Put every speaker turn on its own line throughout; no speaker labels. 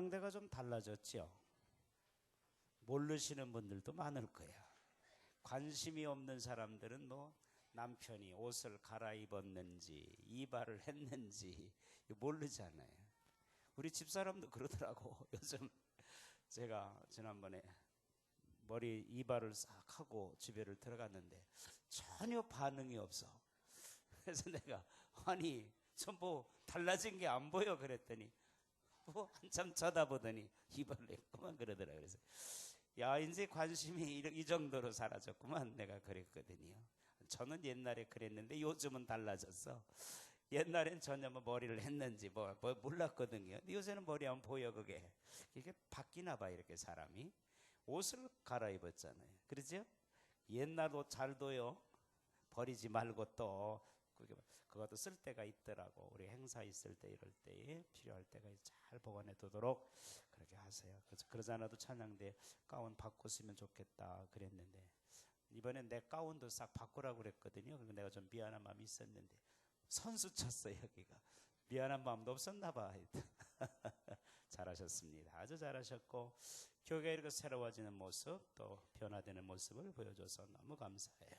상대가 좀 달라졌죠. 모르시는 분들도 많을 거야. 관심이 없는 사람들은 뭐 남편이 옷을 갈아입었는지 이발을 했는지 모르잖아요. 우리 집사람도 그러더라고. 요즘 제가 지난번에 머리 이발을 싹 하고 집에를 들어갔는데 전혀 반응이 없어. 그래서 내가 아니 전부 달라진 게 안 보여 그랬더니 뭐 한참 쳐다보더니 이발을 했구만 그러더라. 그래서 야 이제 관심이 이 정도로 사라졌구만 내가 그랬거든요. 저는 옛날에 그랬는데 요즘은 달라졌어. 옛날엔 전혀 뭐 머리를 했는지 뭐 몰랐거든요. 근데 요새는 머리하면 보여 그게. 이게 바뀌나 봐 이렇게 사람이. 옷을 갈아입었잖아요. 그러죠? 옛날 옷 잘 둬요. 버리지 말고 또 그것도 쓸 때가 있더라고. 우리 행사 있을 때 이럴 때에 필요할 때가 잘 보관해 두도록 그렇게 하세요. 그래서 그러지 않아도 찬양대 가운 바꿨으면 좋겠다 그랬는데 이번엔 내 가운도 싹 바꾸라고 그랬거든요. 그리고 내가 좀 미안한 마음이 있었는데 선수 쳤어요. 여기가 미안한 마음도 없었나 봐. 잘하셨습니다. 아주 잘하셨고 교회가 이렇게 새로워지는 모습 또 변화되는 모습을 보여줘서 너무 감사해요.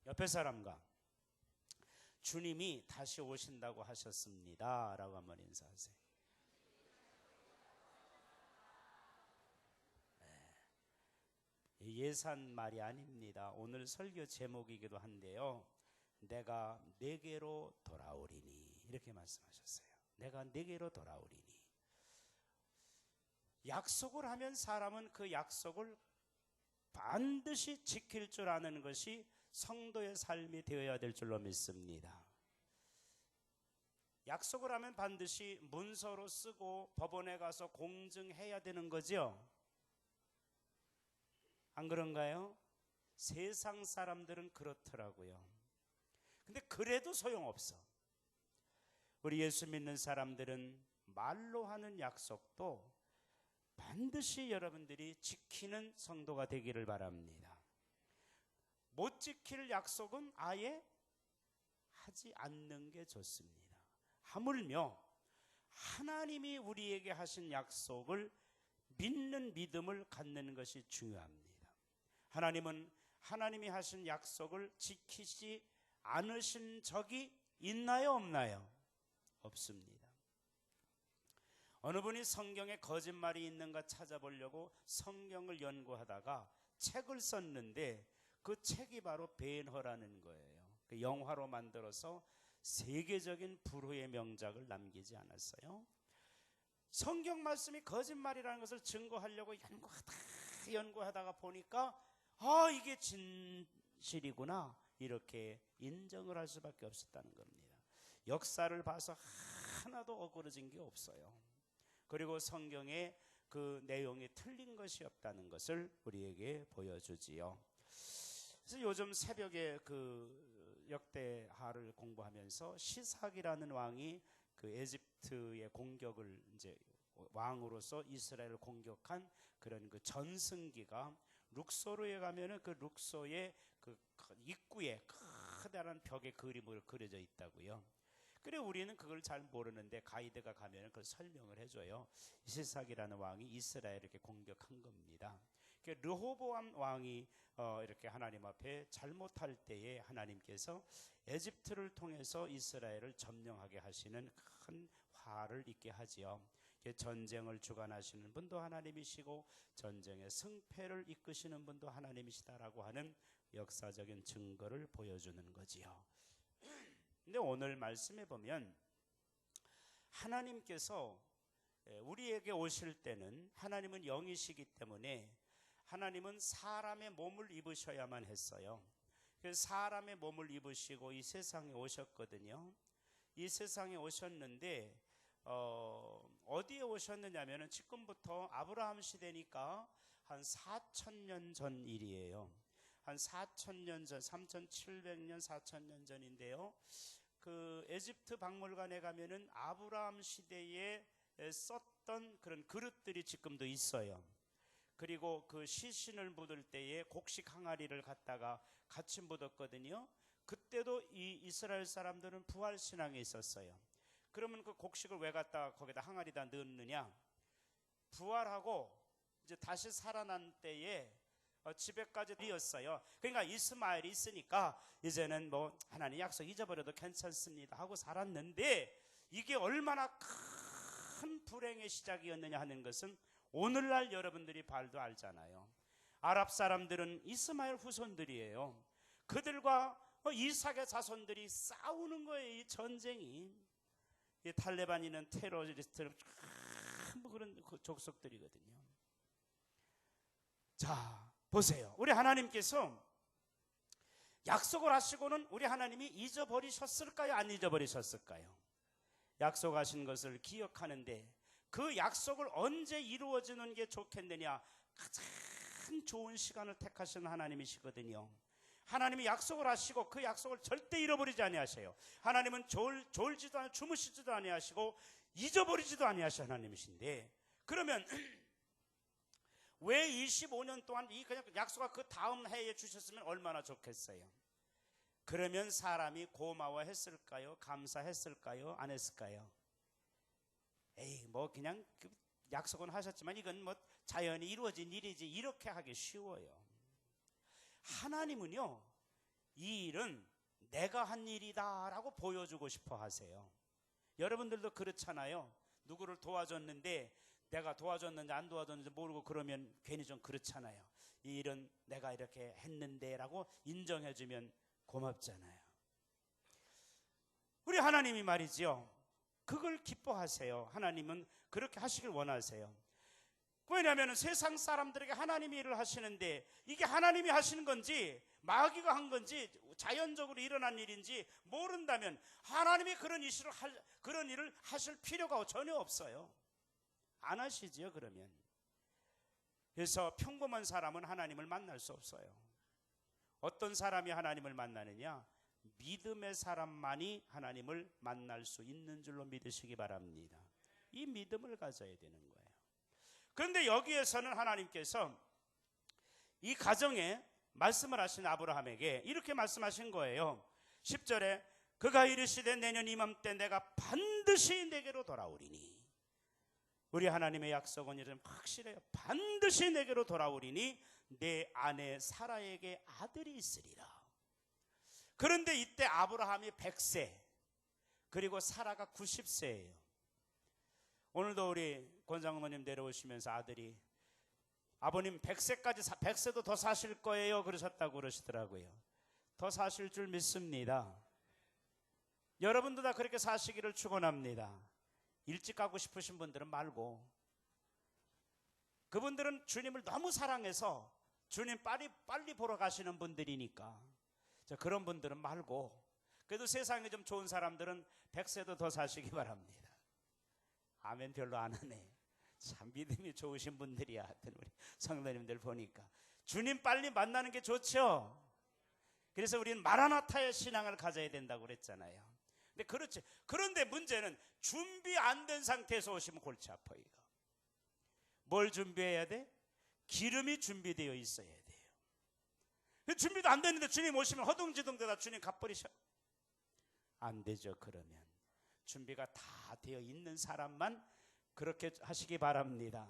옆에 사람과 주님이 다시 오신다고 하셨습니다 라고 한번 인사하세요. 예산 말이 아닙니다. 오늘 설교 제목이기도 한데요. 내가 내게로 돌아오리니 이렇게 말씀하셨어요. 내가 내게로 돌아오리니. 약속을 하면 사람은 그 약속을 반드시 지킬 줄 아는 것이 성도의 삶이 되어야 될 줄로 믿습니다. 약속을 하면 반드시 문서로 쓰고 법원에 가서 공증해야 되는 거죠. 안 그런가요? 세상 사람들은 그렇더라고요. 근데 그래도 소용없어. 우리 예수 믿는 사람들은 말로 하는 약속도 반드시 여러분들이 지키는 성도가 되기를 바랍니다. 못 지킬 약속은 아예 하지 않는 게 좋습니다. 하물며 하나님이 우리에게 하신 약속을 믿는 믿음을 갖는 것이 중요합니다. 하나님은 하나님이 하신 약속을 지키지 않으신 적이 있나요? 없나요? 없습니다. 어느 분이 성경에 거짓말이 있는가 찾아보려고 성경을 연구하다가 책을 썼는데 그 책이 바로 벤허라는 거예요. 그 영화로 만들어서 세계적인 불후의 명작을 남기지 않았어요. 성경 말씀이 거짓말이라는 것을 증거하려고 연구하다가 보니까 이게 진실이구나 이렇게 인정을 할 수밖에 없었다는 겁니다. 역사를 봐서 하나도 어그러진 게 없어요. 그리고 성경에 그 내용이 틀린 것이 없다는 것을 우리에게 보여주지요. 그래서 요즘 새벽에 그 역대하를 공부하면서 시삭이라는 왕이 그 에집트의 공격을 이제 왕으로서 이스라엘을 공격한 그런 그 전승기가 룩소르에 가면은 그 룩소의 그 입구에 커다란 벽에 그림으로 그려져 있다고요. 그래 우리는 그걸 잘 모르는데 가이드가 가면 그걸 설명을 해줘요. 시삭이라는 왕이 이스라엘을 이렇게 공격한 겁니다. 르호보암 왕이 이렇게 하나님 앞에 잘못할 때에 하나님께서 에집트를 통해서 이스라엘을 점령하게 하시는 큰 화를 있게 하지요. 전쟁을 주관하시는 분도 하나님이시고 전쟁의 승패를 이끄시는 분도 하나님이시다라고 하는 역사적인 증거를 보여주는 거지요. 근데 오늘 말씀해 보면 하나님께서 우리에게 오실 때는 하나님은 영이시기 때문에 하나님은 사람의 몸을 입으셔야만 했어요. 그래서 사람의 몸을 입으시고 이 세상에 오셨거든요. 이 세상에 오셨는데 어디에 오셨느냐면은 지금부터 아브라함 시대니까 한 4,000년 전 일이에요. 한 4,000년 전, 3,700년, 4,000년 전인데요. 그 에집트 박물관에 가면은 아브라함 시대에 썼던 그런 그릇들이 지금도 있어요. 그리고 그 시신을 묻을 때에 곡식 항아리를 갖다가 같이 묻었거든요. 그때도 이 이스라엘 사람들은 부활 신앙에 있었어요. 그러면 그 곡식을 왜 갖다가 거기다 항아리다 넣느냐? 부활하고 이제 다시 살아난 때에 집에까지 이었어요. 그러니까 이스마엘이 있으니까 이제는 뭐 하나님 약속 잊어버려도 괜찮습니다 하고 살았는데, 이게 얼마나 큰 불행의 시작이었느냐 하는 것은 오늘날 여러분들이 발도 알잖아요. 아랍 사람들은 이스마엘 후손들이에요. 그들과 이삭의 자손들이 싸우는 거예요. 이 전쟁이. 이 탈레반이는 테러리스트는 전부 그런 족속들이거든요. 자, 보세요. 우리 하나님께서 약속을 하시고는 우리 하나님이 잊어버리셨을까요? 안 잊어버리셨을까요? 약속하신 것을 기억하는데 그 약속을 언제 이루어지는 게 좋겠느냐? 가장 좋은 시간을 택하시는 하나님이시거든요. 하나님이 약속을 하시고 그 약속을 절대 잃어버리지 아니하세요. 하나님은 졸지도 않고 주무시지도 아니하시고 잊어버리지도 아니하시는 하나님이신데, 그러면 왜 25년 동안 이 그냥 약속을 그 다음 해에 주셨으면 얼마나 좋겠어요. 그러면 사람이 고마워했을까요? 감사했을까요? 안 했을까요? 에이, 뭐 그냥 약속은 하셨지만 이건 뭐 자연히 이루어진 일이지, 이렇게 하기 쉬워요. 하나님은요, 이 일은 내가 한 일이다 라고 보여주고 싶어 하세요. 여러분들도 그렇잖아요. 누구를 도와줬는데 내가 도와줬는지 안 도와줬는지 모르고 그러면 괜히 좀 그렇잖아요. 이 일은 내가 이렇게 했는데 라고 인정해주면 고맙잖아요. 우리 하나님이 말이죠, 그걸 기뻐하세요. 하나님은 그렇게 하시길 원하세요. 왜냐하면 세상 사람들에게 하나님이 일을 하시는데 이게 하나님이 하시는 건지 마귀가 한 건지 자연적으로 일어난 일인지 모른다면 하나님이 그런 일을 하실 필요가 전혀 없어요. 안 하시지요. 그러면. 그래서 평범한 사람은 하나님을 만날 수 없어요. 어떤 사람이 하나님을 만나느냐? 믿음의 사람만이 하나님을 만날 수 있는 줄로 믿으시기 바랍니다. 이 믿음을 가져야 되는 거예요. 그런데 여기에서는 하나님께서 이 가정에 말씀을 하신 아브라함에게 이렇게 말씀하신 거예요. 10절에 그가 이르시되 내년 이맘때 내가 반드시 내게로 돌아오리니. 우리 하나님의 약속은 이런 확실해요. 반드시 내게로 돌아오리니 내 아내 사라에게 아들이 있으리라. 그런데 이때 아브라함이 100세 그리고 사라가 90세예요. 오늘도 우리 권장모님 내려오시면서 아들이 아버님 100세도 더 사실 거예요 그러셨다고 그러시더라고요. 더 사실 줄 믿습니다. 여러분도 다 그렇게 사시기를 축원합니다. 일찍 가고 싶으신 분들은 말고, 그분들은 주님을 너무 사랑해서 주님 빨리 보러 가시는 분들이니까 그런 분들은 말고, 그래도 세상에 좀 좋은 사람들은 100세도 더 사시기 바랍니다. 아멘 별로 안 하네. 참 믿음이 좋으신 분들이야. 하여튼 우리 성도님들 보니까 주님 빨리 만나는 게 좋죠. 그래서 우리는 마라나타의 신앙을 가져야 된다고 그랬잖아요. 근데 그렇지. 그런데 문제는 준비 안 된 상태에서 오시면 골치 아파요. 이거. 뭘 준비해야 돼? 기름이 준비되어 있어야 돼요. 준비도 안 됐는데 주님 오시면 허둥지둥대다 주님 갚버리셔. 안 되죠. 그러면 준비가 다 되어 있는 사람만 그렇게 하시기 바랍니다.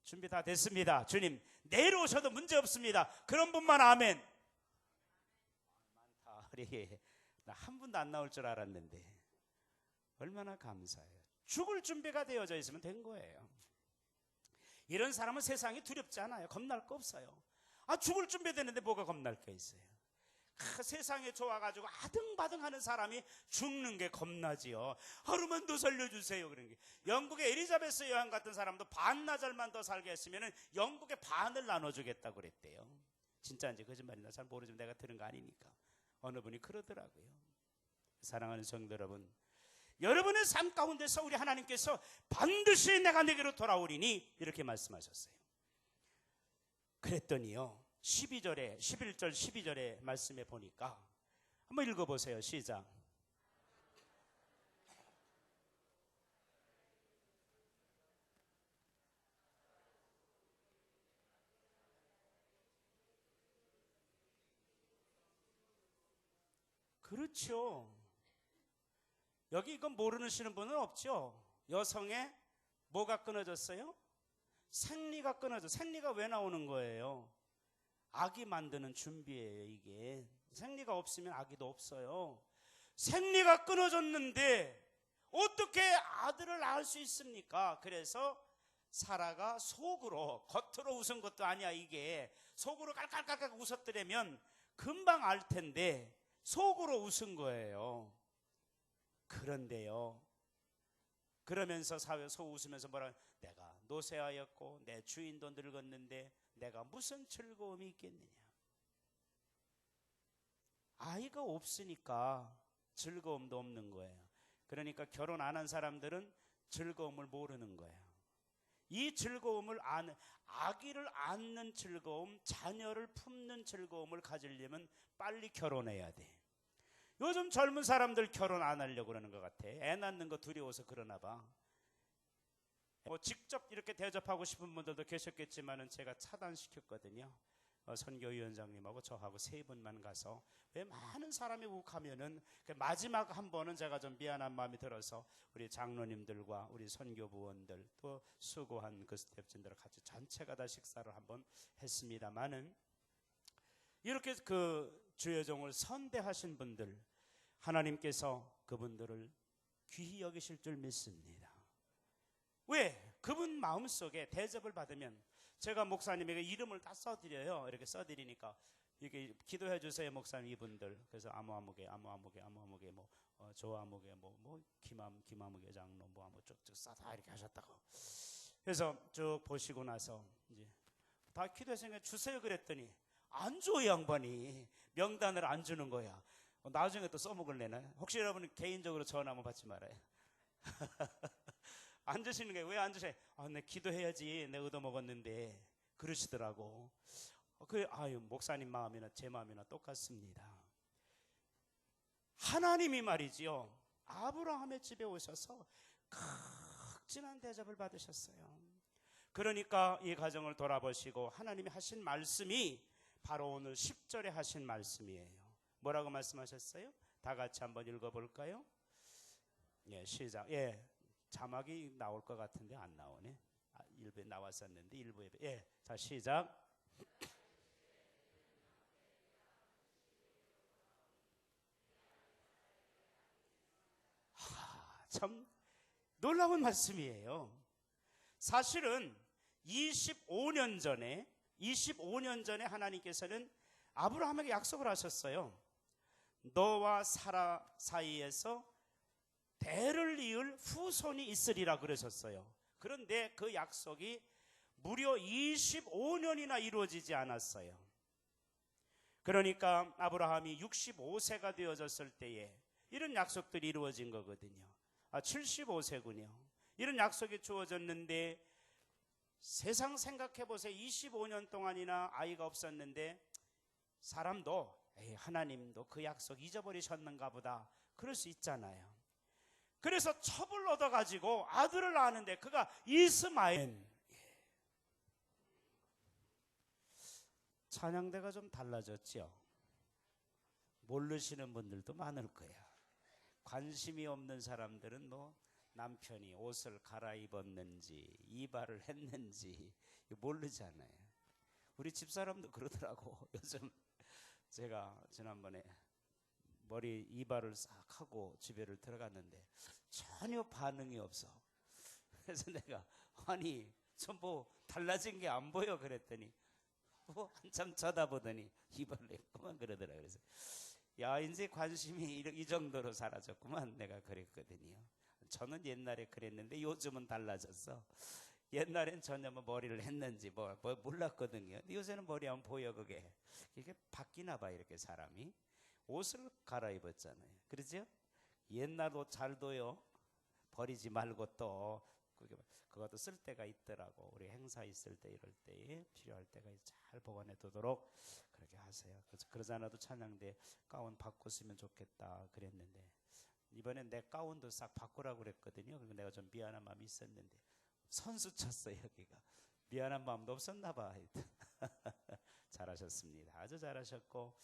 준비 다 됐습니다. 주님 내일 오셔도 문제 없습니다. 그런 분만 아멘. 많다. 나 한 분도 안 나올 줄 알았는데 얼마나 감사해요. 죽을 준비가 되어져 있으면 된 거예요. 이런 사람은 세상이 두렵지 않아요. 겁날 거 없어요. 죽을 준비되는데 뭐가 겁날 게 있어요. 세상에 좋아가지고 아등바등하는 사람이 죽는 게 겁나지요. 하루만 더 살려주세요. 그런 게. 영국의 에리자베스 여왕 같은 사람도 반나절만 더 살게 했으면 영국의 반을 나눠주겠다고 그랬대요. 진짜인지 거짓말인지 잘 모르지만 내가 들은 거 아니니까 어느 분이 그러더라고요. 사랑하는 성도 여러분, 여러분의 삶 가운데서 우리 하나님께서 반드시 내가 내게로 돌아오리니 이렇게 말씀하셨어요. 그랬더니요 11절 12절의 말씀에 보니까 한번 읽어보세요. 시작. 그렇죠. 여기 이건 모르시는 분은 없죠. 여성의 뭐가 끊어졌어요? 생리가 끊어져. 생리가 왜 나오는 거예요? 아기 만드는 준비예요. 이게 생리가 없으면 아기도 없어요. 생리가 끊어졌는데 어떻게 아들을 낳을 수 있습니까? 그래서 사라가 속으로, 겉으로 웃은 것도 아니야. 이게 속으로 깔깔깔깔 웃었더라면 금방 알 텐데 속으로 웃은 거예요. 그런데요, 그러면서 속 웃으면서 뭐라, 내가 노쇠하였고 내 주인도 늙었는데 내가 무슨 즐거움이 있겠느냐. 아이가 없으니까 즐거움도 없는 거예요. 그러니까 결혼 안 한 사람들은 즐거움을 모르는 거예요. 이 즐거움을 아기를 안는 즐거움, 자녀를 품는 즐거움을 가지려면 빨리 결혼해야 돼. 요즘 젊은 사람들 결혼 안 하려고 그러는 것 같아. 애 낳는 거 두려워서 그러나 봐. 직접 이렇게 대접하고 싶은 분들도 계셨겠지만은 제가 차단시켰거든요. 선교위원장님하고 저하고 3분만 가서. 왜 많은 사람이 욱하면은 마지막 한 번은 제가 좀 미안한 마음이 들어서 우리 장로님들과 우리 선교부원들 또 수고한 그 스태프진들 같이 전체가 다 식사를 한번 했습니다만은, 이렇게 그 주의 종을 선대하신 분들, 하나님께서 그분들을 귀히 여기실 줄 믿습니다. 왜? 그분 마음속에 대접을 받으면, 제가 목사님에게 이름을 다 써드려요. 이렇게 써드리니까 이게 기도해 주세요 목사님 이분들. 그래서 아무아무개 뭐 조아무개 뭐 김아무개 장로 뭐 쭉쭉 써다 이렇게 하셨다고. 그래서 쭉 보시고 나서 이제 다 기도해서 주세요 그랬더니 안 줘. 이 양반이 명단을 안 주는 거야. 나중에 또 써먹을래나. 혹시 여러분 개인적으로 전화 한번 받지 말아요. 안 주시는 게 왜 안 주세요? 내 기도해야지. 내 얻어먹었는데. 그러시더라고. 그래, 목사님 마음이나 제 마음이나 똑같습니다. 하나님이 말이지요, 아브라함의 집에 오셔서 극진한 대접을 받으셨어요. 그러니까 이 가정을 돌아보시고 하나님이 하신 말씀이 바로 오늘 10절에 하신 말씀이에요. 뭐라고 말씀하셨어요? 다 같이 한번 읽어볼까요? 예, 시작. 예, 자막이 나올 것 같은데 안 나오네. 일부에 나왔었는데 일부에. 예, 자 시작. 참 놀라운 말씀이에요. 사실은 25년 전에 하나님께서는 아브라함에게 약속을 하셨어요. 너와 사라 사이에서 대를 이을 후손이 있으리라 그러셨어요. 그런데 그 약속이 무려 25년이나 이루어지지 않았어요. 그러니까 아브라함이 65세가 되어졌을 때에 이런 약속들이 이루어진 거거든요. 75세군요. 이런 약속이 주어졌는데 세상 생각해보세요. 25년 동안이나 아이가 없었는데 사람도 하나님도 그 약속 잊어버리셨는가 보다 그럴 수 있잖아요. 그래서 첩을 얻어가지고 아들을 낳았는데 그가 이스마엘. 찬양대가 좀 달라졌죠. 모르시는 분들도 많을 거야. 관심이 없는 사람들은 뭐 남편이 옷을 갈아입었는지 이발을 했는지 모르잖아요. 우리 집사람도 그러더라고. 요즘 제가 지난번에 머리 이발을 싹 하고 집에를 들어갔는데 전혀 반응이 없어. 그래서 내가 좀 뭐 달라진 게 안 보여 그랬더니 뭐 한참 쳐다보더니 이발을 했구만 그러더라. 그래서 야, 이제 관심이 이 정도로 사라졌구만. 내가 그랬거든요. 저는 옛날에 그랬는데 요즘은 달라졌어. 옛날엔 전혀 뭐 머리를 했는지 뭐 몰랐거든요. 근데 요새는 머리하면 보여. 그게 이게 바뀌나 봐. 이렇게 사람이 옷을 갈아입었잖아요. 그러죠? 옛날 옷 잘 둬요. 버리지 말고 또 그것도 쓸 때가 있더라고. 우리 행사 있을 때 이럴 때에 필요할 때가 잘 보관해 두도록 그렇게 하세요. 그래서 그러지 않아도 찬양대 가운 바꿔 쓰면 좋겠다 그랬는데 이번엔 내 가운도 싹 바꾸라고 그랬거든요. 그리고 내가 좀 미안한 마음이 있었는데 선수 쳤어요. 여기가 미안한 마음도 없었나 봐. 잘하셨습니다. 아주 잘하셨고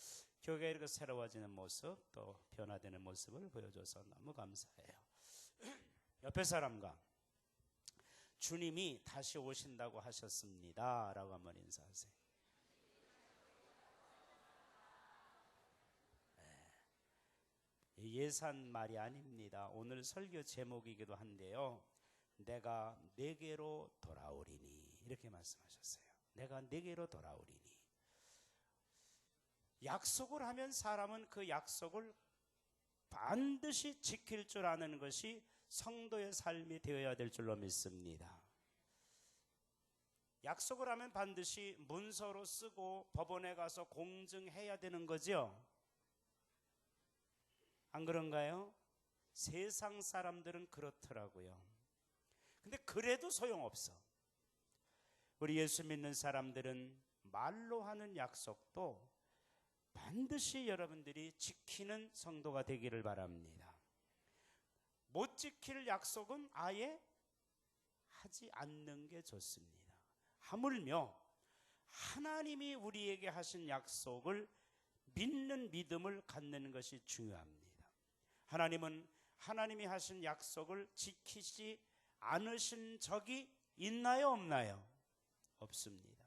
교회가 이렇게 새로워지는 모습 또 변화되는 모습을 보여줘서 너무 감사해요. 옆에 사람과 주님이 다시 오신다고 하셨습니다 라고 한번 인사하세요. 예산 말이 아닙니다. 오늘 설교 제목이기도 한데요, 내가 내게로 돌아오리니, 이렇게 말씀하셨어요. 내가 내게로 돌아오리니. 약속을 하면 사람은 그 약속을 반드시 지킬 줄 아는 것이 성도의 삶이 되어야 될 줄로 믿습니다. 약속을 하면 반드시 문서로 쓰고 법원에 가서 공증해야 되는 거죠. 안 그런가요? 세상 사람들은 그렇더라고요. 근데 그래도 소용없어. 우리 예수 믿는 사람들은 말로 하는 약속도 반드시 여러분들이 지키는 성도가 되기를 바랍니다. 못 지킬 약속은 아예 하지 않는 게 좋습니다. 하물며 하나님이 우리에게 하신 약속을 믿는 믿음을 갖는 것이 중요합니다. 하나님은 하나님이 하신 약속을 지키지 않으신 적이 있나요, 없나요? 없습니다.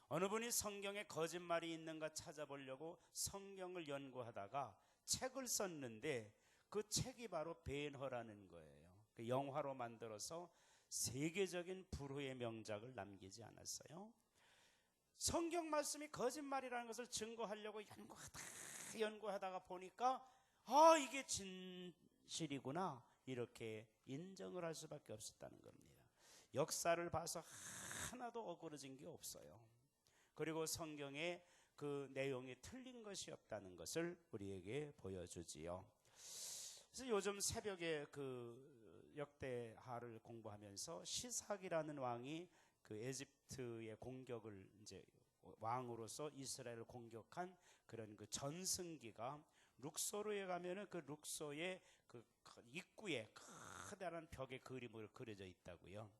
어느 분이 성경에 거짓말이 있는가 찾아보려고 성경을 연구하다가 책을 썼는데 그 책이 바로 벤허라는 거예요. 그 영화로 만들어서 세계적인 불후의 명작을 남기지 않았어요. 성경 말씀이 거짓말이라는 것을 증거하려고 연구하다가 보니까 이게 진실이구나, 이렇게 인정을 할 수밖에 없었다는 겁니다. 역사를 봐서 하나도 어그러진 게 없어요. 그리고 성경에 그 내용이 틀린 것이 없다는 것을 우리에게 보여주지요. 그래서 요즘 새벽에 그 역대하를 공부하면서 시삭이라는 왕이 그 에집트의 공격을 이제 왕으로서 이스라엘을 공격한 그런 그 전승기가 룩소르에 가면은 그 룩소의 그 입구에 커다란 벽에 그림으로 그려져 있다고요.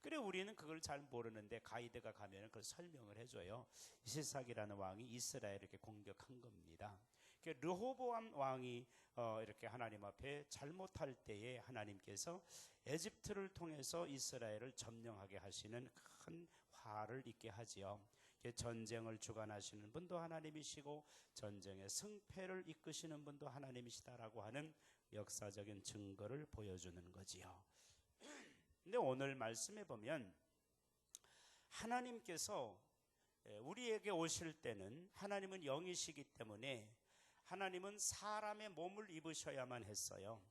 그래 우리는 그걸 잘 모르는데 가이드가 가면은 그걸 설명을 해줘요. 시삭이라는 왕이 이스라엘을 이렇게 공격한 겁니다. 르호보암 왕이 이렇게 하나님 앞에 잘못할 때에 하나님께서 에집트를 통해서 이스라엘을 점령하게 하시는 큰 화를 있게 하지요. 전쟁을 주관하시는 분도 하나님이시고 전쟁의 승패를 이끄시는 분도 하나님이시다라고 하는 역사적인 증거를 보여주는 거지요. 근데 오늘 말씀에 보면 하나님께서 우리에게 오실 때는, 하나님은 영이시기 때문에 하나님은 사람의 몸을 입으셔야만 했어요.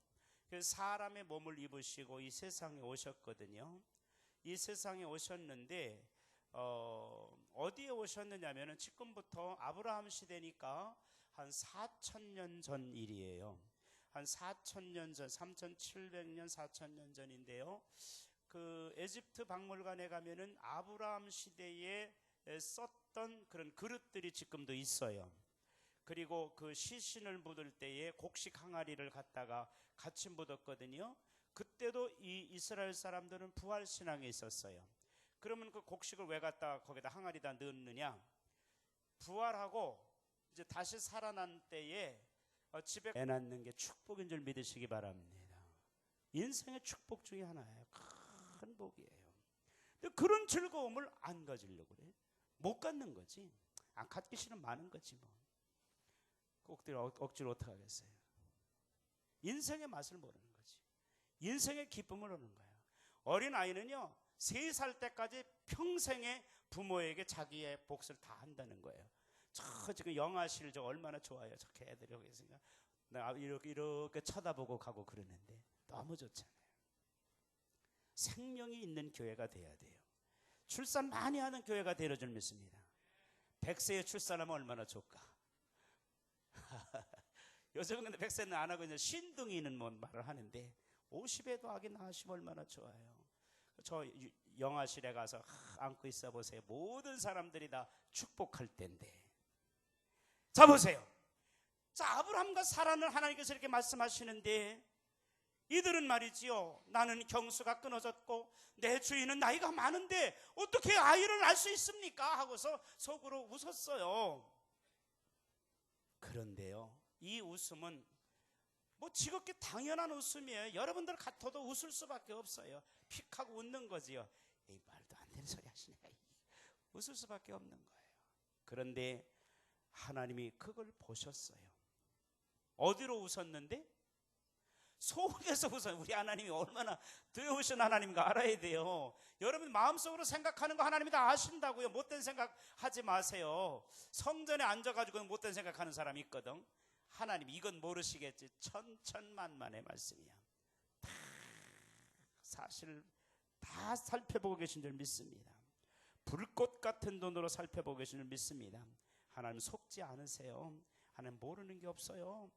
그래서 사람의 몸을 입으시고 이 세상에 오셨거든요. 이 세상에 오셨는데 어디에 오셨느냐면은 지금부터 아브라함 시대니까 한 4,000년 전 일이에요. 한 4,000년 전, 3,700년, 4,000년 전인데요. 그 에집트 박물관에 가면은 아브라함 시대에 썼던 그런 그릇들이 지금도 있어요. 그리고 그 시신을 묻을 때에 곡식 항아리를 갖다가 같이 묻었거든요. 그때도 이 이스라엘 사람들은 부활 신앙에 있었어요. 그러면 그 곡식을 왜 갖다 거기다 항아리다 넣느냐? 부활하고 이제 다시 살아난 때에 집에 애 낳는 게 축복인 줄 믿으시기 바랍니다. 인생의 축복 중에 하나예요. 큰 복이에요. 근데 그런 즐거움을 안 가지려고 그래. 못 갖는 거지. 안 갖기 싫으면 많은 거지 뭐. 억지로 어떻게 하겠어요? 인생의 맛을 모르는 거지. 인생의 기쁨을 얻는 거예요. 어린아이는요 3살 때까지 평생의 부모에게 자기의 몫을 다 한다는 거예요. 저 지금 영아실 저 얼마나 좋아요. 저렇게 애들이 여기 있으니까 나 이렇게 쳐다보고 가고 그러는데 너무 좋잖아요. 생명이 있는 교회가 돼야 돼요. 출산 많이 하는 교회가 되려 줄 믿습니다. 100세에 출산하면 얼마나 좋을까? 요즘은 근데 100세는 안 하고 이제 신둥이는 뭐 말을 하는데 50에도 아기 낳으시면 얼마나 좋아요. 저 영아실에 가서 안고 있어 보세요. 모든 사람들이 다 축복할 텐데. 자 보세요. 자 아브라함과 사라는 하나님께서 이렇게 말씀하시는데 이들은 말이지요, 나는 경수가 끊어졌고 내 주인은 나이가 많은데 어떻게 아이를 낳을 수 있습니까? 하고서 속으로 웃었어요. 그런데요, 이 웃음은 뭐 지극히 당연한 웃음이에요. 여러분들 같아도 웃을 수밖에 없어요. 픽 하고 웃는 거지요. 에이, 말도 안 되는 소리 하시네. 웃을 수밖에 없는 거예요. 그런데 하나님이 그걸 보셨어요. 어디로 웃었는데? 속에서 웃어요. 우리 하나님이 얼마나 두려우신 하나님인가 알아야 돼요. 여러분 마음속으로 생각하는 거 하나님이 다 아신다고요. 못된 생각 하지 마세요. 성전에 앉아가지고 못된 생각하는 사람이 있거든. 하나님 이건 모르시겠지. 천천만만의 말씀이야. 다 사실 다 살펴보고 계신 줄 믿습니다. 불꽃 같은 눈으로 살펴보고 계신 줄 믿습니다. 하나님 속지 않으세요. 하나님 모르는 게 없어요.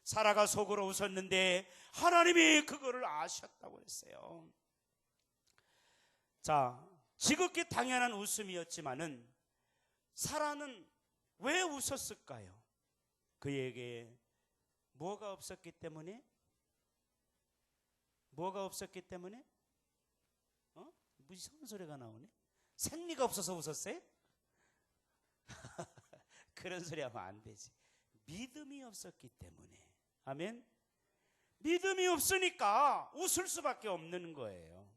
사라가 속으로 웃었는데 하나님이 그거를 아셨다고 했어요. 자, 지극히 당연한 웃음이었지만은 사라는 왜 웃었을까요? 그에게 뭐가 없었기 때문에? 뭐가 없었기 때문에? 무슨 소리가 나오네? 생리가 없어서 웃었어요? 그런 소리 하면 안 되지. 믿음이 없었기 때문에. 아멘. 믿음이 없으니까 웃을 수밖에 없는 거예요.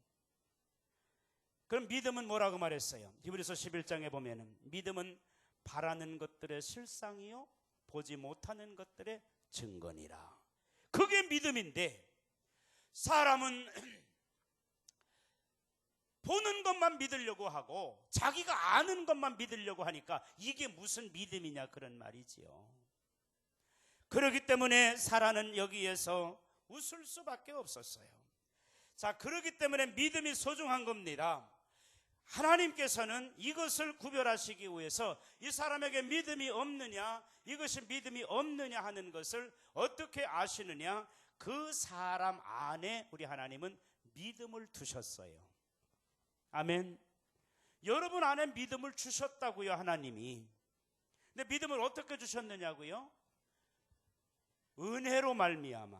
그럼 믿음은 뭐라고 말했어요? 히브리서 11장에 보면은 믿음은 바라는 것들의 실상이요 보지 못하는 것들의 증거니라. 그게 믿음인데 사람은 보는 것만 믿으려고 하고 자기가 아는 것만 믿으려고 하니까 이게 무슨 믿음이냐 그런 말이지요. 그렇기 때문에 사라는 여기에서 웃을 수밖에 없었어요. 자, 그렇기 때문에 믿음이 소중한 겁니다. 하나님께서는 이것을 구별하시기 위해서 이 사람에게 믿음이 없느냐, 이것이 믿음이 없느냐 하는 것을 어떻게 아시느냐? 그 사람 안에 우리 하나님은 믿음을 두셨어요. 아멘. 여러분 안에 믿음을 주셨다고요, 하나님이. 근데 믿음을 어떻게 주셨느냐고요? 은혜로 말미암아.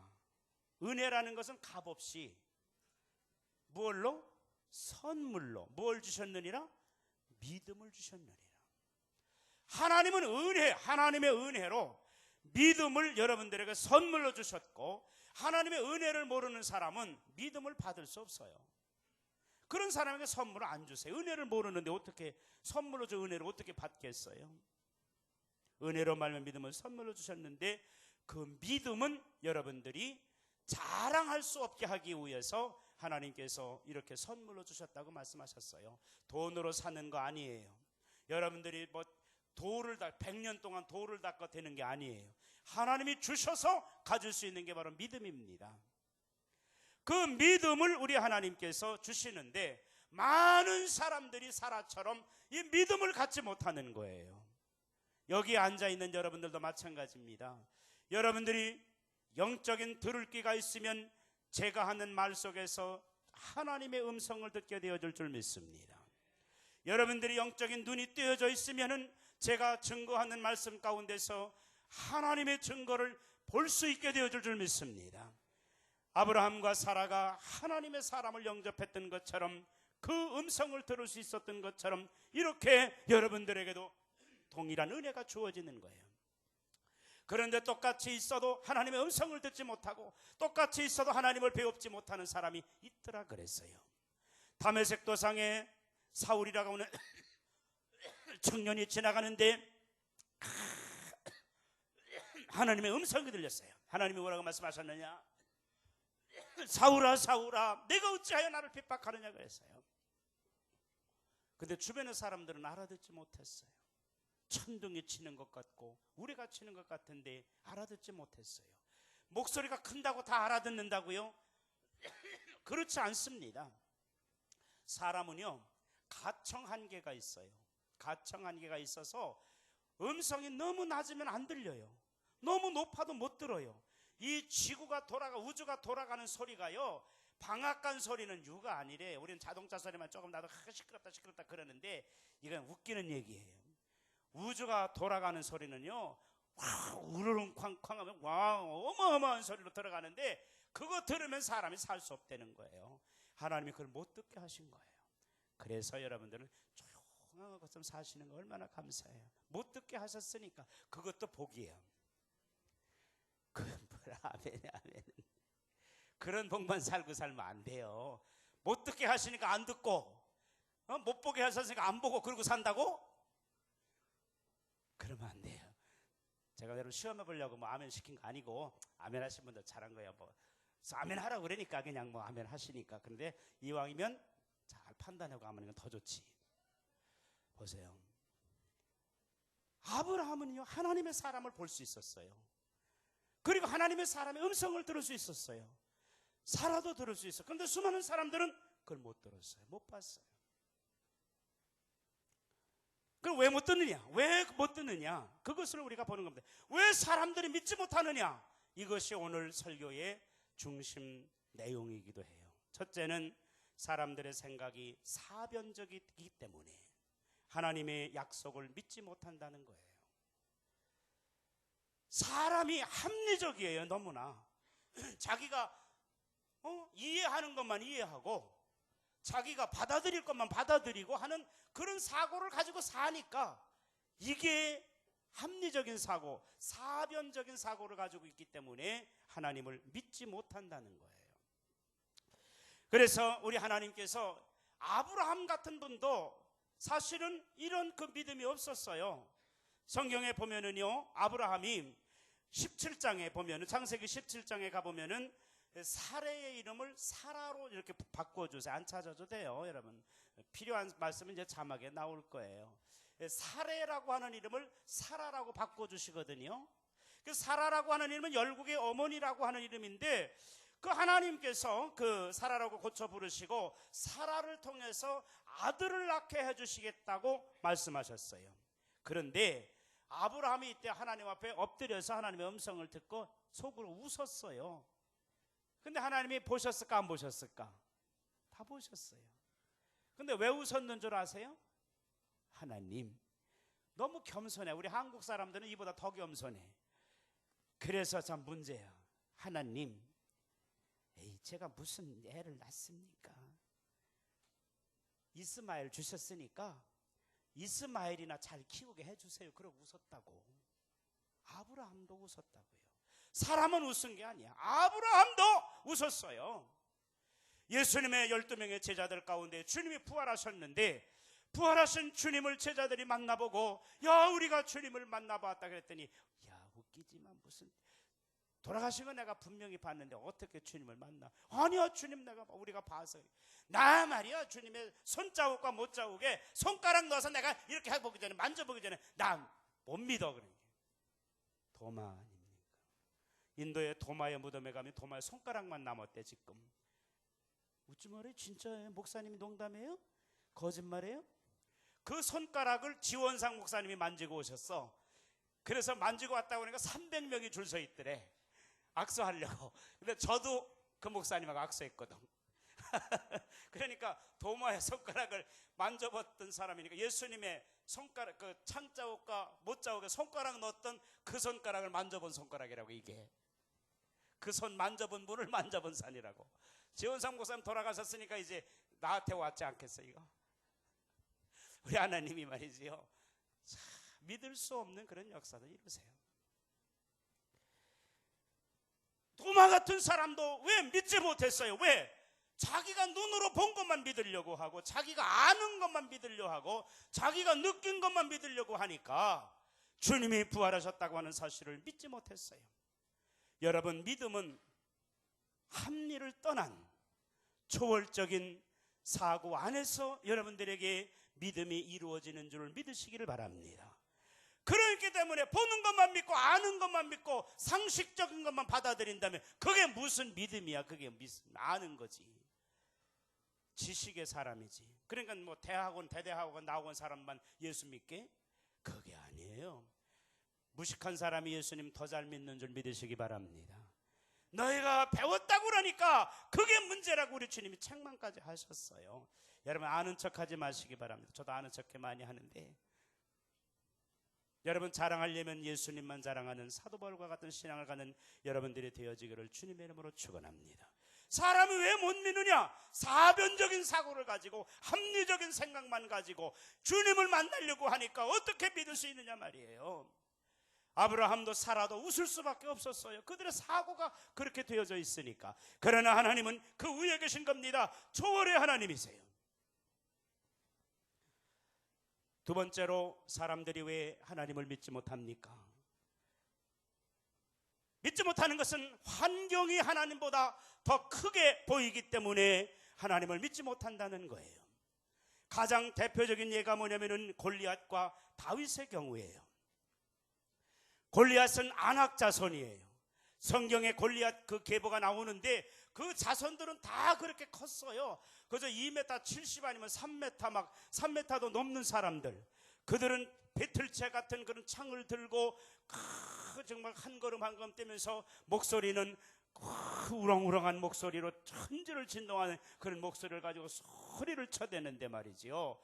은혜라는 것은 값없이 무엇로? 선물로. 뭘 주셨느니라? 믿음을 주셨느니라. 하나님은 은혜, 하나님의 은혜로 믿음을 여러분들에게 선물로 주셨고, 하나님의 은혜를 모르는 사람은 믿음을 받을 수 없어요. 그런 사람에게 선물을 안 주세요. 은혜를 모르는데 어떻게 선물로 줘 은혜를 어떻게 받겠어요? 은혜로 말면 믿음을 선물로 주셨는데 그 믿음은 여러분들이 자랑할 수 없게 하기 위해서 하나님께서 이렇게 선물로 주셨다고 말씀하셨어요. 돈으로 사는 거 아니에요. 여러분들이 뭐 돌을 100년 동안 돌을 닦아 되는 게 아니에요. 하나님이 주셔서 가질 수 있는 게 바로 믿음입니다. 그 믿음을 우리 하나님께서 주시는데 많은 사람들이 사라처럼 이 믿음을 갖지 못하는 거예요. 여기 앉아있는 여러분들도 마찬가지입니다. 여러분들이 영적인 들을 귀가 있으면 제가 하는 말 속에서 하나님의 음성을 듣게 되어줄 줄 믿습니다. 여러분들이 영적인 눈이 뜨여져 있으면 제가 증거하는 말씀 가운데서 하나님의 증거를 볼 수 있게 되어줄 줄 믿습니다. 아브라함과 사라가 하나님의 사람을 영접했던 것처럼 그 음성을 들을 수 있었던 것처럼 이렇게 여러분들에게도 동일한 은혜가 주어지는 거예요. 그런데 똑같이 있어도 하나님의 음성을 듣지 못하고 똑같이 있어도 하나님을 배웁지 못하는 사람이 있더라 그랬어요. 다메섹 도상에 사울이라고 하는 청년이 지나가는데 하나님의 음성이 들렸어요. 하나님이 뭐라고 말씀하셨느냐? 사울아 사울아 내가 어찌하여 나를 핍박하느냐 그랬어요. 근데 주변의 사람들은 알아듣지 못했어요. 천둥이 치는 것 같고 우리가 치는 것 같은데 알아듣지 못했어요. 목소리가 큰다고 다 알아듣는다고요? 그렇지 않습니다. 사람은요 가청 한계가 있어요. 가청 한계가 있어서 음성이 너무 낮으면 안 들려요. 너무 높아도 못 들어요. 이 지구가 우주가 돌아가는 소리가요 방앗간 소리는 유가 아니래. 우리는 자동차 소리만 조금 나도 시끄럽다 그러는데 이건 웃기는 얘기예요. 우주가 돌아가는 소리는요 우르릉 쾅쾅 하면 와 어마어마한 소리로 들어가는데 그거 들으면 사람이 살 수 없다는 거예요. 하나님이 그걸 못 듣게 하신 거예요. 그래서 여러분들은 조용한 것좀 사시는 거 얼마나 감사해요. 못 듣게 하셨으니까 그것도 복이에요. 아멘, 아멘. 그런 복만 살고 살면 안 돼요. 못 듣게 하시니까 안 듣고, 못 보게 하셨으니까 안 보고 그러고 산다고? 그러면 안 돼요. 제가 여러분 시험해 보려고 뭐 아멘 시킨 거 아니고, 아멘 하신 분들 잘한 거예요. 뭐 아멘 하라고 그러니까 그냥 뭐 아멘 하시니까. 그런데 이왕이면 잘 판단하고 하면 더 좋지. 보세요. 아브라함은요, 하나님의 사람을 볼 수 있었어요. 그리고 하나님의 사람의 음성을 들을 수 있었어요. 사라도 들을 수 있어요. 그런데 수많은 사람들은 그걸 못 들었어요. 못 봤어요. 그럼 왜 못 듣느냐? 왜 못 듣느냐? 그것을 우리가 보는 겁니다. 왜 사람들이 믿지 못하느냐? 이것이 오늘 설교의 중심 내용이기도 해요. 첫째는 사람들의 생각이 사변적이기 때문에 하나님의 약속을 믿지 못한다는 거예요. 사람이 합리적이에요. 너무나 자기가 이해하는 것만 이해하고 자기가 받아들일 것만 받아들이고 하는 그런 사고를 가지고 사니까 이게 합리적인 사고, 사변적인 사고를 가지고 있기 때문에 하나님을 믿지 못한다는 거예요. 그래서 우리 하나님께서 아브라함 같은 분도 사실은 이런 그 믿음이 없었어요. 성경에 보면은요, 아브라함이 17장에 보면은, 창세기 17장에 가보면은 사레의 이름을 사라로 이렇게 바꿔주세요. 안 찾아도 돼요, 여러분. 필요한 말씀은 이제 자막에 나올 거예요. 사레라고 하는 이름을 사라라고 바꿔주시거든요. 그 사라라고 하는 이름은 열국의 어머니라고 하는 이름인데, 그 하나님께서 그 사라라고 고쳐 부르시고 사라를 통해서 아들을 낳게 해주시겠다고 말씀하셨어요. 그런데 아브라함이 이때 하나님 앞에 엎드려서 하나님의 음성을 듣고 속으로 웃었어요. 근데 하나님이 보셨을까 안 보셨을까? 다 보셨어요. 근데 왜 웃었는 줄 아세요? 하나님 너무 겸손해. 우리 한국 사람들은 이보다 더 겸손해. 그래서 참 문제야. 하나님, 에이, 제가 무슨 애를 낳습니까? 이스마엘 주셨으니까 이스마엘이나 잘 키우게 해주세요. 그러고 웃었다고. 아브라함도 웃었다고요. 사람은 웃은 게 아니야. 아브라함도 웃었어요. 예수님의 12명의 제자들 가운데 주님이 부활하셨는데, 부활하신 주님을 제자들이 만나보고, 야, 우리가 주님을 만나봤다 그랬더니, 야, 웃기지만 무슨, 돌아가신 거 내가 분명히 봤는데 어떻게 주님을 만나? 아니야, 주님 내가 우리가 봐서. 나 말이야, 주님의 손자국과 못자국에 손가락 넣어서 내가 이렇게 해보기 전에, 만져보기 전에 난 못 믿어. 그런 게 도마 아닙니까? 인도의 도마의 무덤에 가면 도마의 손가락만 남았대. 지금 웃지 말아요. 진짜예요. 목사님이 농담해요? 거짓말해요? 그 손가락을 지원상 목사님이 만지고 오셨어. 그래서 만지고 왔다고 하니까 300명이 줄 서 있더래, 악수하려고. 근데 저도 그 목사님하고 악수했거든. 그러니까 도마의 손가락을 만져봤던 사람이니까 예수님의 손가락, 그 창자국과 못자국에 손가락 넣었던 그 손가락을 만져본 손가락이라고. 이게 그 손 만져본 분을 만져본 산이라고. 지원상 목사님 돌아가셨으니까 이제 나한테 왔지 않겠어. 이거 우리 하나님이 말이지요, 참 믿을 수 없는 그런 역사를 이루세요. 도마 같은 사람도 왜 믿지 못했어요? 왜? 자기가 눈으로 본 것만 믿으려고 하고, 자기가 아는 것만 믿으려고 하고, 자기가 느낀 것만 믿으려고 하니까 주님이 부활하셨다고 하는 사실을 믿지 못했어요. 여러분, 믿음은 합리를 떠난 초월적인 사고 안에서 여러분들에게 믿음이 이루어지는 줄을 믿으시기를 바랍니다. 그렇기 때문에 보는 것만 믿고 아는 것만 믿고 상식적인 것만 받아들인다면 그게 무슨 믿음이야? 그게 아는 거지. 지식의 사람이지. 그러니까 뭐 대학원, 대대학원 나온 사람만 예수 믿게? 그게 아니에요. 무식한 사람이 예수님 더 잘 믿는 줄 믿으시기 바랍니다. 너희가 배웠다고 그러니까 그게 문제라고 우리 주님이 책망까지 하셨어요. 여러분, 아는 척하지 마시기 바랍니다. 저도 아는 척해 많이 하는데, 여러분 자랑하려면 예수님만 자랑하는 사도 바울과 같은 신앙을 가는 여러분들이 되어지기를 주님의 이름으로 축원합니다. 사람이 왜 못 믿느냐? 사변적인 사고를 가지고 합리적인 생각만 가지고 주님을 만나려고 하니까 어떻게 믿을 수 있느냐 말이에요. 아브라함도 사라도 웃을 수밖에 없었어요. 그들의 사고가 그렇게 되어져 있으니까. 그러나 하나님은 그 위에 계신 겁니다. 초월의 하나님이세요. 두 번째로, 사람들이 왜 하나님을 믿지 못합니까? 믿지 못하는 것은 환경이 하나님보다 더 크게 보이기 때문에 하나님을 믿지 못한다는 거예요. 가장 대표적인 예가 뭐냐면은 골리앗과 다윗의 경우예요. 골리앗은 안악 자손이에요. 성경에 골리앗 그 계보가 나오는데 그 자손들은 다 그렇게 컸어요. 그저 2m 70 아니면 3m 막 3m도 넘는 사람들. 그들은 배틀채 같은 그런 창을 들고 정말 한 걸음 한 걸음 떼면서 목소리는 우렁우렁한 목소리로 천지를 진동하는 그런 목소리를 가지고 소리를 쳐대는데 말이지요.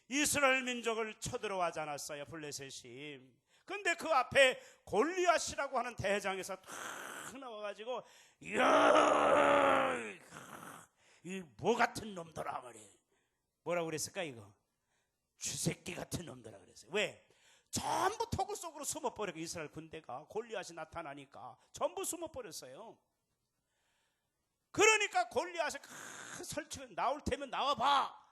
이스라엘 민족을 쳐들어와지 않았어요, 블레셋이. 근데 그 앞에 골리앗이라고 하는 대장에서 탁 나와가지고 이야, 이 뭐 같은 놈들아 말이에요. 뭐라고 그랬을까 이거? 쥐새끼 같은 놈들아 그랬어요. 왜? 전부 토굴 속으로 숨어버리고 이스라엘 군대가 골리앗이 나타나니까 전부 숨어버렸어요. 그러니까 골리앗이 설치고 나올 테면 나와봐.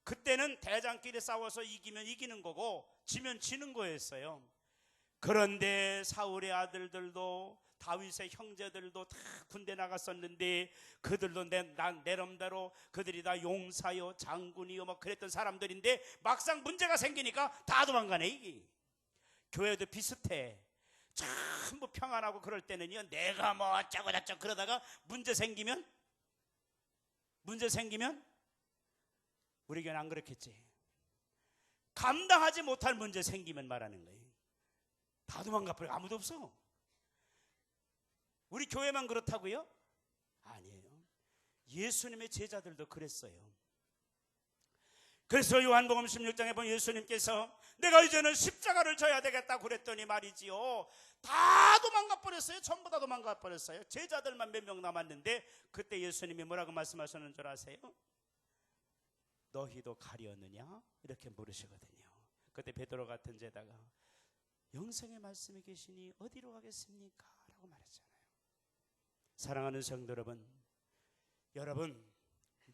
그때는 대장끼리 싸워서 이기면 이기는 거고 지면 지는 거였어요. 그런데 사울의 아들들도 다윗의 형제들도 다 군대 나갔었는데 그들도 내 나름대로 그들이 다 용사요 장군이요 뭐 그랬던 사람들인데 막상 문제가 생기니까 다 도망가네. 이게 교회도 비슷해. 전부 평안하고 그럴 때는요 내가 뭐 어쩌고 저쩌고 그러다가 문제 생기면 우리 교회는 안 그렇겠지. 감당하지 못할 문제 생기면 말하는 거예요. 다 도망가 버려. 아무도 없어. 우리 교회만 그렇다고요? 아니에요. 예수님의 제자들도 그랬어요. 그래서 요한복음 16장에 보면 예수님께서 내가 이제는 십자가를 져야 되겠다고 그랬더니 말이지요, 다 도망가 버렸어요. 전부 다 도망가 버렸어요. 제자들만 몇 명 남았는데 그때 예수님이 뭐라고 말씀하셨는 줄 아세요? 너희도 가려느냐? 이렇게 물으시거든요. 그때 베드로 같은 제자가 영생의 말씀이 계시니 어디로 가겠습니까? 라고 말했잖아요. 사랑하는 성도 여러분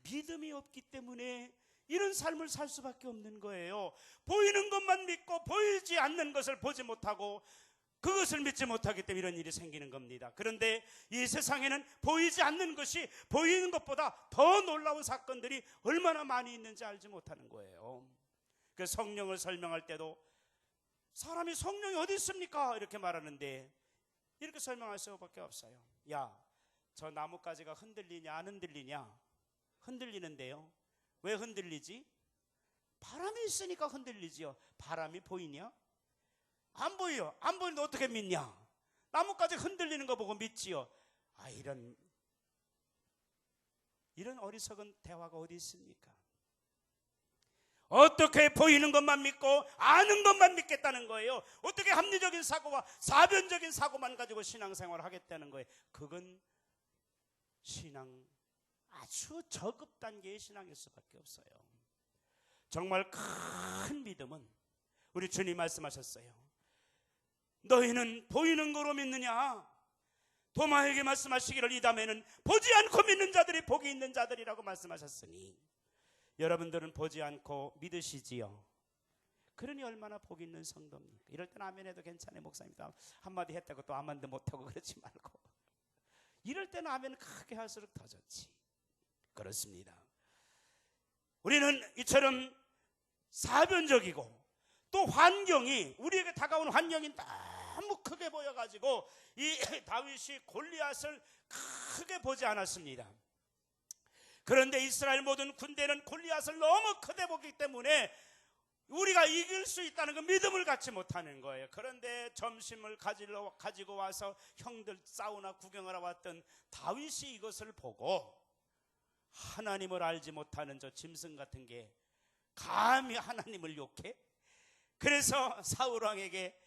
믿음이 없기 때문에 이런 삶을 살 수밖에 없는 거예요. 보이는 것만 믿고 보이지 않는 것을 보지 못하고 그것을 믿지 못하기 때문에 이런 일이 생기는 겁니다. 그런데 이 세상에는 보이지 않는 것이 보이는 것보다 더 놀라운 사건들이 얼마나 많이 있는지 알지 못하는 거예요. 그 성령을 설명할 때도 사람이 성령이 어디 있습니까? 이렇게 말하는데 이렇게 설명할 수밖에 없어요. 야, 저 나뭇가지가 흔들리냐 안 흔들리냐? 흔들리는데요. 왜 흔들리지? 바람이 있으니까 흔들리지요. 바람이 보이냐? 안 보여. 안 보이는데 어떻게 믿냐? 나뭇가지 흔들리는 거 보고 믿지요. 아, 이런 어리석은 대화가 어디 있습니까? 어떻게 보이는 것만 믿고 아는 것만 믿겠다는 거예요? 어떻게 합리적인 사고와 사변적인 사고만 가지고 신앙생활을 하겠다는 거예요? 그건 신앙 아주 저급 단계의 신앙일 수밖에 없어요. 정말 큰 믿음은 우리 주님 말씀하셨어요. 너희는 보이는 거로 믿느냐? 도마에게 말씀하시기를 이 다음에는 보지 않고 믿는 자들이 복이 있는 자들이라고 말씀하셨으니 여러분들은 보지 않고 믿으시지요. 그러니 얼마나 복 있는 성도입니까? 이럴 때는 아멘 해도 괜찮아요. 목사님 한마디 했다고 또 아멘도 못하고 그러지 말고 이럴 때는 아멘 크게 할수록 더 좋지. 그렇습니다. 우리는 이처럼 사변적이고 또 환경이 우리에게 다가오는 환경이 너무 크게 보여가지고 이 다윗이 골리앗을 크게 보지 않았습니다. 그런데 이스라엘 모든 군대는 골리앗을 너무 크게 보기 때문에 우리가 이길 수 있다는 그 믿음을 갖지 못하는 거예요. 그런데 점심을 가지고 와서 형들 사우나 구경하러 왔던 다윗이 이것을 보고 하나님을 알지 못하는 저 짐승 같은 게 감히 하나님을 욕해? 그래서 사울왕에게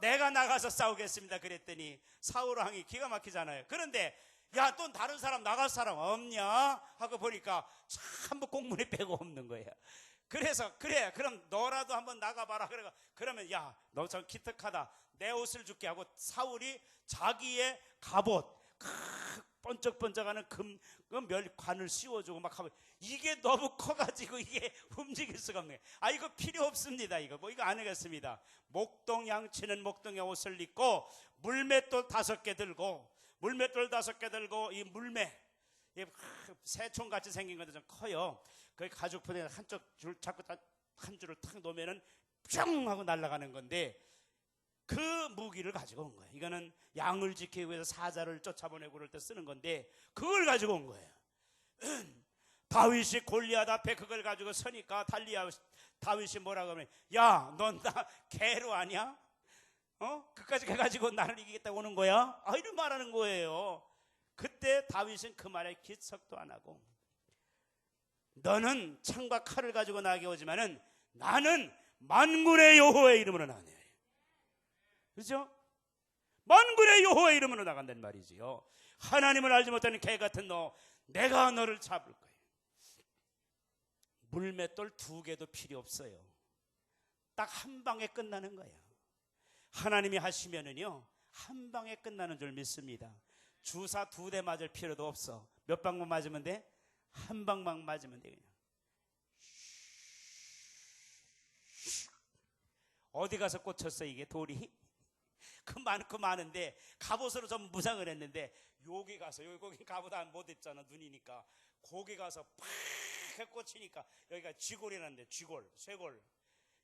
내가 나가서 싸우겠습니다 그랬더니 사울왕이 기가 막히잖아요. 그런데 야, 또 다른 사람 나갈 사람 없냐? 하고 보니까 전부 공문이 빼고 없는 거예요. 그래서 그래 그럼 너라도 한번 나가봐라. 그러면 야 너 저 기특하다. 내 옷을 줄게 하고 사울이 자기의 갑옷 번쩍번쩍하는 관을 씌워주고 막 하면 이게 너무 커가지고 이게 움직일 수가 없네. 아 이거 필요 없습니다. 이거 안 하겠습니다. 목동양치는 목동의 옷을 입고 물맷돌 5개 들고 이 물매 새총같이 생긴 건데 좀 커요. 그 가죽포대 한쪽 줄 잡고 한 줄을 탁 놓으면은 뿅 하고 날아가는 건데 그 무기를 가지고 온 거예요. 이거는 양을 지키기 위해서 사자를 쫓아보내고 그럴 때 쓰는 건데 그걸 가지고 온 거예요. 다윗이 골리앗 앞에 그걸 가지고 서니까 다윗이 뭐라고 하면 야, 넌 나 개로 아냐? 그까지 해가지고 나를 이기겠다고 오는 거야? 이런 말하는 거예요. 그때 다윗은 그 말에 기척도 안 하고 너는 창과 칼을 가지고 나에게 오지만은 나는 만군의 여호와의 이름으로 나가네. 그렇죠? 만군의 여호와의 이름으로 나간다는 말이지요. 하나님을 알지 못하는 개 같은 너, 내가 너를 잡을 거예요. 물맷돌 2개도 필요 없어요. 딱 한 방에 끝나는 거예요. 하나님이 하시면은요 한 방에 끝나는 줄 믿습니다. 주사 2대 맞을 필요도 없어. 몇 방만 맞으면 돼? 한 방만 맞으면 돼. 그냥 어디 가서 꽂혔어 이게 돌이? 그 많은데 갑옷으로 좀 무장을 했는데 여기 가서 여기 갑옷 못 입잖아 눈이니까 거기 가서 팍 꽂히니까 여기가 쥐골이라는데 쇠골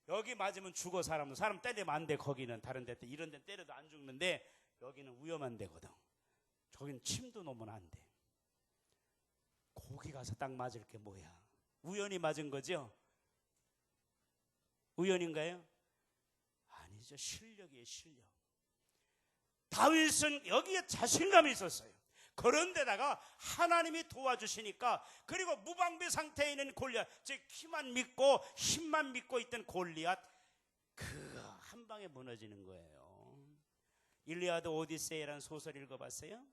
여기 맞으면 죽어. 사람 때리면 안 돼. 거기는 다른 데 이런 데 때려도 안 죽는데 여기는 위험한 데거든. 저기는 침도 놓으면 안 돼. 거기 가서 딱 맞을 게 뭐야? 우연히 맞은 거죠? 우연인가요? 아니죠. 실력이에요. 실력. 다윗은 여기에 자신감이 있었어요. 그런데다가 하나님이 도와주시니까 그리고 무방비 상태에 있는 골리앗 즉 키만 믿고 힘만 믿고 있던 골리앗 그거 한 방에 무너지는 거예요. 일리아드 오디세이라는 소설 읽어봤어요?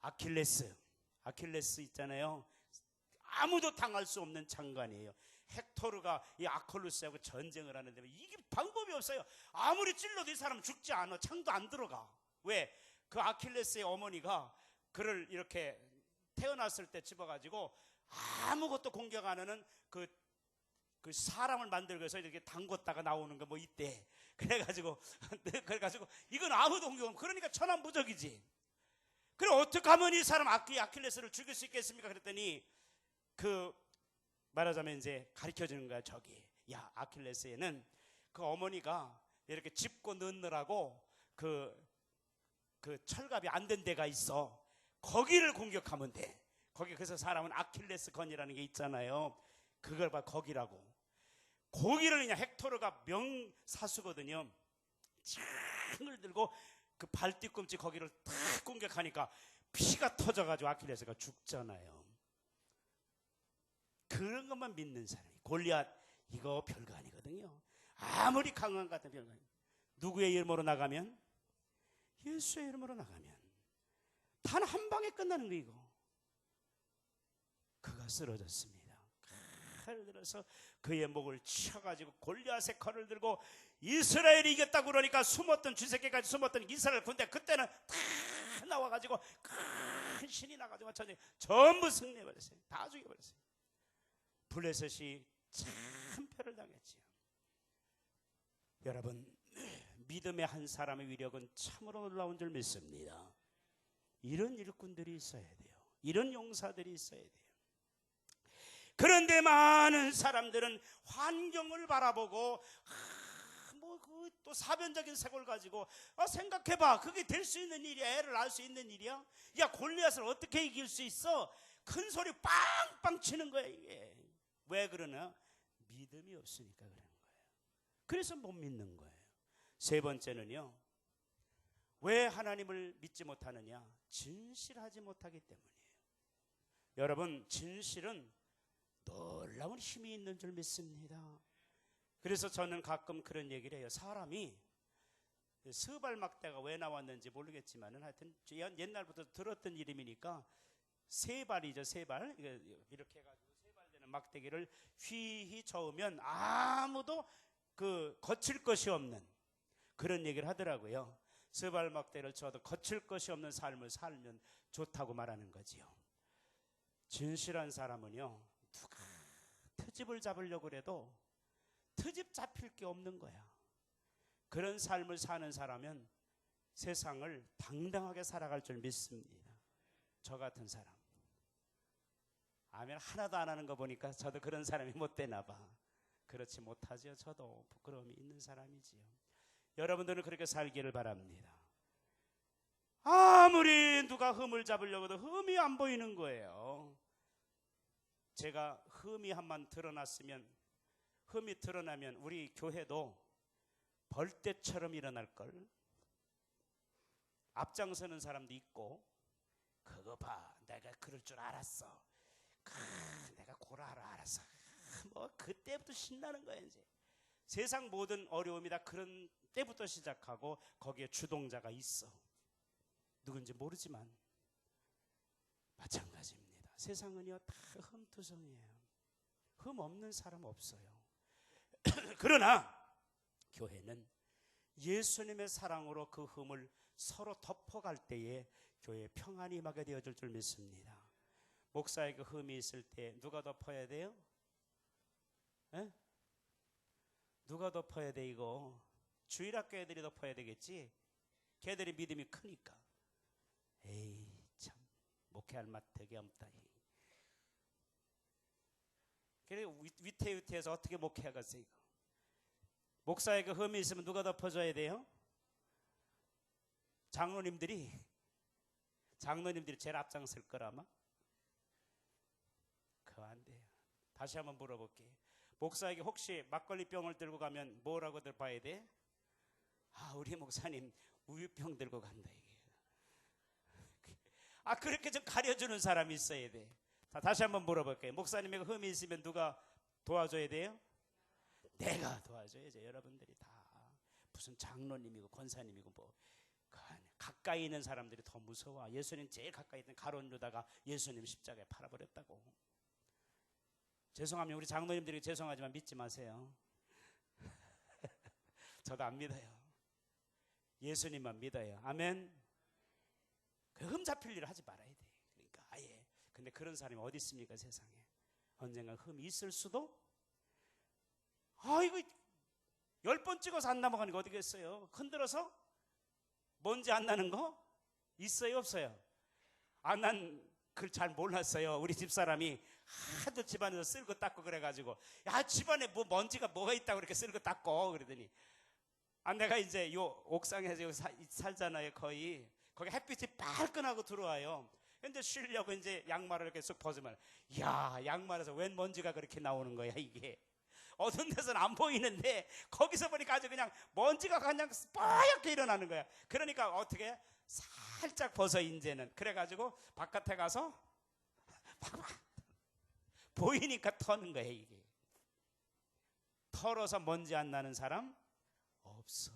아킬레스 있잖아요. 아무도 당할 수 없는 장관이에요. 헥토르가 이 아콜루스하고 전쟁을 하는데 이게 방법이 없어요. 아무리 찔러도 이 사람 죽지 않아. 창도 안 들어가. 왜? 그 아킬레스의 어머니가 그를 이렇게 태어났을 때 집어가지고 아무것도 공격 안 하는 그 사람을 만들고 해서 이렇게 담궜다가 나오는 거 뭐 있대. 그래가지고 이건 아무도 공격 없는 그러니까 천하무적이지. 그래 어떻게 하면 이 사람 아킬레스를 죽일 수 있겠습니까? 그랬더니 말하자면 이제 가르쳐 주는 거야. 야 아킬레스에는 그 어머니가 이렇게 짚고 넣느라고 그 철갑이 안 된 데가 있어. 거기를 공격하면 돼. 그래서 사람은 아킬레스 건이라는 게 있잖아요. 그걸 봐 거기라고. 거기를 그냥 헥토르가 명사수거든요. 창을 들고 그 발뒤꿈치 거기를 탁 공격하니까 피가 터져가지고 아킬레스가 죽잖아요. 그런 것만 믿는 사람이 골리앗 이거 별거 아니거든요. 아무리 강한 것 같은 별거 아니에요. 누구의 이름으로 나가면? 예수의 이름으로 나가면 단 한 방에 끝나는 거 이거. 그가 쓰러졌습니다. 칼을 들어서 그의 목을 쳐가지고 골리앗의 칼을 들고 이스라엘이 이겼다고 그러니까 주새끼까지 숨었던 이스라엘 군대 그때는 다 나와가지고 큰 신이 나가지고 전부 승리해버렸어요. 다 죽여버렸어요. 블레셋이 참 표를 당했지요. 여러분 믿음의 한 사람의 위력은 참으로 놀라운 줄 믿습니다. 이런 일꾼들이 있어야 돼요. 이런 용사들이 있어야 돼요. 그런데 많은 사람들은 환경을 바라보고 또 사변적인 색을 가지고 생각해봐. 그게 될 수 있는 일이야. 애를 낳을 수 있는 일이야. 야 골리앗을 어떻게 이길 수 있어? 큰 소리 빵빵 치는 거야 이게. 왜 그러나? 믿음이 없으니까 그러는 거예요. 그래서 못 믿는 거예요. 세 번째는요. 왜 하나님을 믿지 못하느냐? 진실하지 못하기 때문이에요. 여러분 진실은 놀라운 힘이 있는 줄 믿습니다. 그래서 저는 가끔 그런 얘기를 해요. 사람이 스발막대가 왜 나왔는지 모르겠지만 하여튼 옛날부터 들었던 이름이니까 세발이죠. 세발 이렇게 해가지고 세발되는 막대기를 휘휘 저으면 아무도 거칠 것이 없는 그런 얘기를 하더라고요. 스발 막대기를 저어도 거칠 것이 없는 삶을 살면 좋다고 말하는 거지요. 진실한 사람은요, 누가 트집을 잡으려고 해도 트집 잡힐 게 없는 거야. 그런 삶을 사는 사람은 세상을 당당하게 살아갈 줄 믿습니다. 저 같은 사람. 아멘. 하나도 안 하는 거 보니까 저도 그런 사람이 못 되나 봐. 그렇지 못하죠. 저도 부끄러움이 있는 사람이지요. 여러분들은 그렇게 살기를 바랍니다. 아무리 누가 흠을 잡으려고 해도 흠이 안 보이는 거예요. 제가 흠이 한번 드러났으면, 흠이 드러나면 우리 교회도 벌떼처럼 일어날걸. 앞장서는 사람도 있고, 그거 봐, 내가 그럴 줄 알았어. 내가 고라를 알았어. 뭐 그때부터 신나는 거야. 이제 세상 모든 어려움이 다 그런 때부터 시작하고 거기에 주동자가 있어. 누군지 모르지만 마찬가지입니다. 세상은요 다 흠투성이에요. 흠 없는 사람 없어요. 그러나 교회는 예수님의 사랑으로 그 흠을 서로 덮어갈 때에 교회에 평안이 임하게 되어질 줄 믿습니다. 목사에게 흠이 있을 때 누가 덮어야 돼요? 에? 누가 덮어야 돼 이거? 주일학교 애들이 덮어야 되겠지? 걔들이 믿음이 크니까. 에이 참 목회할 맛 되게 없다. 그래 위태위태해서 어떻게 목회하겠어요 이거? 목사에게 흠이 있으면 누가 덮어줘야 돼요? 장로님들이 제일 앞장설 거라마? 그거 안 돼요. 다시 한번 물어볼게요. 목사에게 혹시 막걸리병을 들고 가면 뭐라고들 봐야 돼? 아 우리 목사님 우유병 들고 간다 이게. 아 그렇게 좀 가려주는 사람이 있어야 돼. 자, 다시 한번 물어볼게요. 목사님에게 흠이 있으면 누가 도와줘야 돼요? 내가 도와줘야죠. 여러분들이 다 무슨 장로님이고 권사님이고 뭐 가까이 있는 사람들이 더 무서워. 예수님 제일 가까이 있던 가룟 유다가 예수님 십자가에 팔아버렸다고. 죄송하면 우리 장로님들이 죄송하지만 믿지 마세요. 저도 안 믿어요. 예수님만 믿어요. 아멘. 흠 잡힐 일을 하지 말아야 돼. 그러니까 아예. 근데 그런 사람이 어디 있습니까 세상에. 언젠가 흠이 있을 수도. 이거 10번 찍어서 안 넘어가는 거 어디겠어요. 흔들어서 먼지 안 나는 거 있어요 없어요? 난 그걸 잘 몰랐어요. 우리 집사람이 하도 집안에서 쓸고 닦고 그래가지고 야 집안에 뭐 먼지가 뭐가 있다고 그렇게 쓸고 닦고 그러더니 내가 이제 요 옥상에서 살잖아요. 거의 거기 햇빛이 빨끈하고 들어와요. 근데 쉬려고 이제 양말을 이렇게 쑥 벗으면 야 양말에서 웬 먼지가 그렇게 나오는 거야. 이게 어두운 데서는 안 보이는데 거기서 보니까 아주 그냥 먼지가 그냥 뽀얗게 일어나는 거야. 그러니까 어떻게 살짝 벗어 이제는. 그래가지고 바깥에 가서 보이니까 터는 거예요. 이게 털어서 먼지 안 나는 사람 없어요.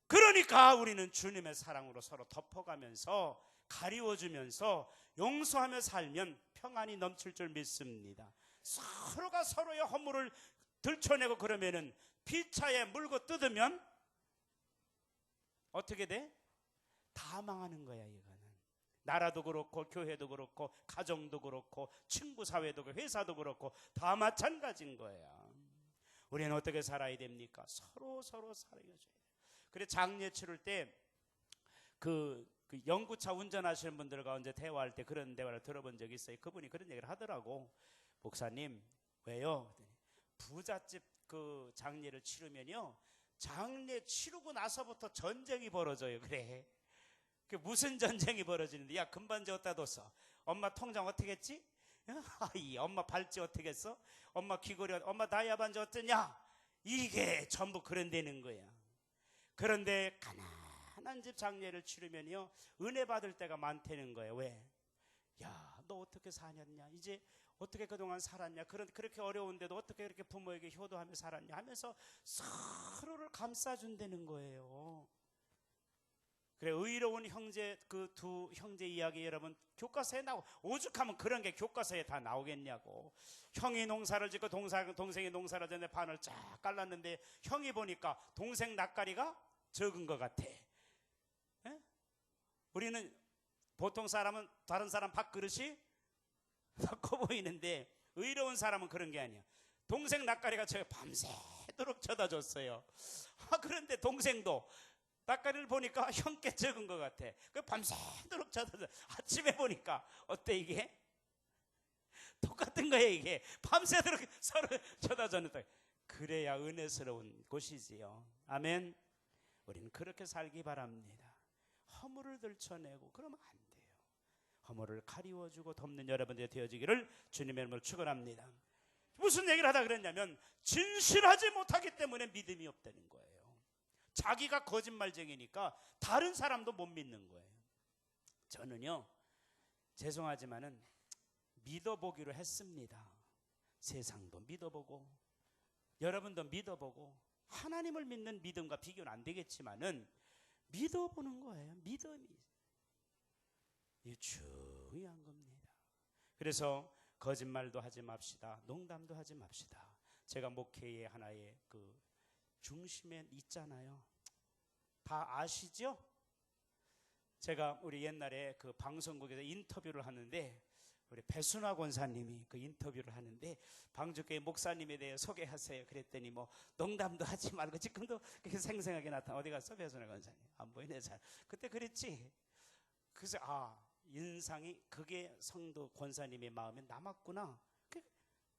그러니까 우리는 주님의 사랑으로 서로 덮어가면서 가리워주면서 용서하며 살면 평안이 넘칠 줄 믿습니다. 서로가 서로의 허물을 들춰내고 그러면은 피차에 물고 뜯으면 어떻게 돼? 다 망하는 거야. 이거는 나라도 그렇고 교회도 그렇고 가정도 그렇고 친구 사회도 그렇고 회사도 그렇고 다 마찬가지인 거야. 우리는 어떻게 살아야 됩니까? 서로 살아줘야 돼. 그래 장례 치를 때 그 연구차 운전하시는 분들과 언제 대화할 때 그런 대화를 들어본 적이 있어요. 그분이 그런 얘기를 하더라고. 목사님 왜요? 부잣집 그 장례를 치르면요 장례 치르고 나서부터 전쟁이 벌어져요. 그래 그 무슨 전쟁이 벌어지는데 야 금반지 어디다 뒀어? 엄마 통장 어떻게 했지? 엄마 발찌 어떻게 했어? 엄마 귀걸이 엄마 다이아 반지 어땠냐? 이게 전부 그런다는 거야. 그런데 가난한 집 장례를 치르면요 은혜 받을 때가 많다는 거예요. 왜? 야 너 어떻게 사냐냐? 이제 어떻게 그동안 살았냐? 그렇게 어려운데도 어떻게 이렇게 부모에게 효도하며 살았냐? 하면서 서로를 감싸준다는 거예요. 그래, 의로운 형제, 그 두 형제 이야기 여러분 교과서에 나오고, 오죽하면 그런 게 교과서에 다 나오겠냐고. 형이 농사를 짓고 동생이 농사를 짓는데 반을 쫙 갈랐는데 형이 보니까 동생 낯가리가 적은 것 같아. 에? 우리는 보통 사람은 다른 사람 밥그릇이 더 커 보이는데 의로운 사람은 그런 게 아니야. 동생 낯가리가 저 밤새도록 쳐다줬어요. 그런데 동생도 낯가리를 보니까 형께 적은 것 같아. 그 밤새도록 쳐다줘. 아침에 보니까 어때 이게? 똑같은 거예요 이게. 밤새도록 서로 쳐다줬는데. 그래야 은혜스러운 곳이지요. 아멘. 우리는 그렇게 살기 바랍니다. 허물을 들춰내고 그러면 안 돼요. 허물을 가리워주고 덮는 여러분들이 되어지기를 주님의 이름으로 축원합니다. 무슨 얘기를 하다 그랬냐면 진실하지 못하기 때문에 믿음이 없다는 거예요. 자기가 거짓말쟁이니까 다른 사람도 못 믿는 거예요. 저는요, 죄송하지만은 믿어보기로 했습니다. 세상도 믿어보고 여러분도 믿어보고 하나님을 믿는 믿음과 비교는 안 되겠지만은 믿어보는 거예요. 믿음이 이게 중요한 겁니다. 그래서 거짓말도 하지 맙시다. 농담도 하지 맙시다. 제가 목회의 하나의 그 중심에 있잖아요. 다 아시죠? 제가 우리 옛날에 그 방송국에서 인터뷰를 하는데 우리 배순화 권사님이 그 인터뷰를 하는데 방주교회 목사님에 대해 소개하세요. 그랬더니 뭐 농담도 하지 말고 지금도 그렇게 생생하게 나타나. 어디 갔어 배순화 권사님? 안 보이네 잘. 그때 그랬지. 그래서 인상이 그게 성도 권사님의 마음에 남았구나.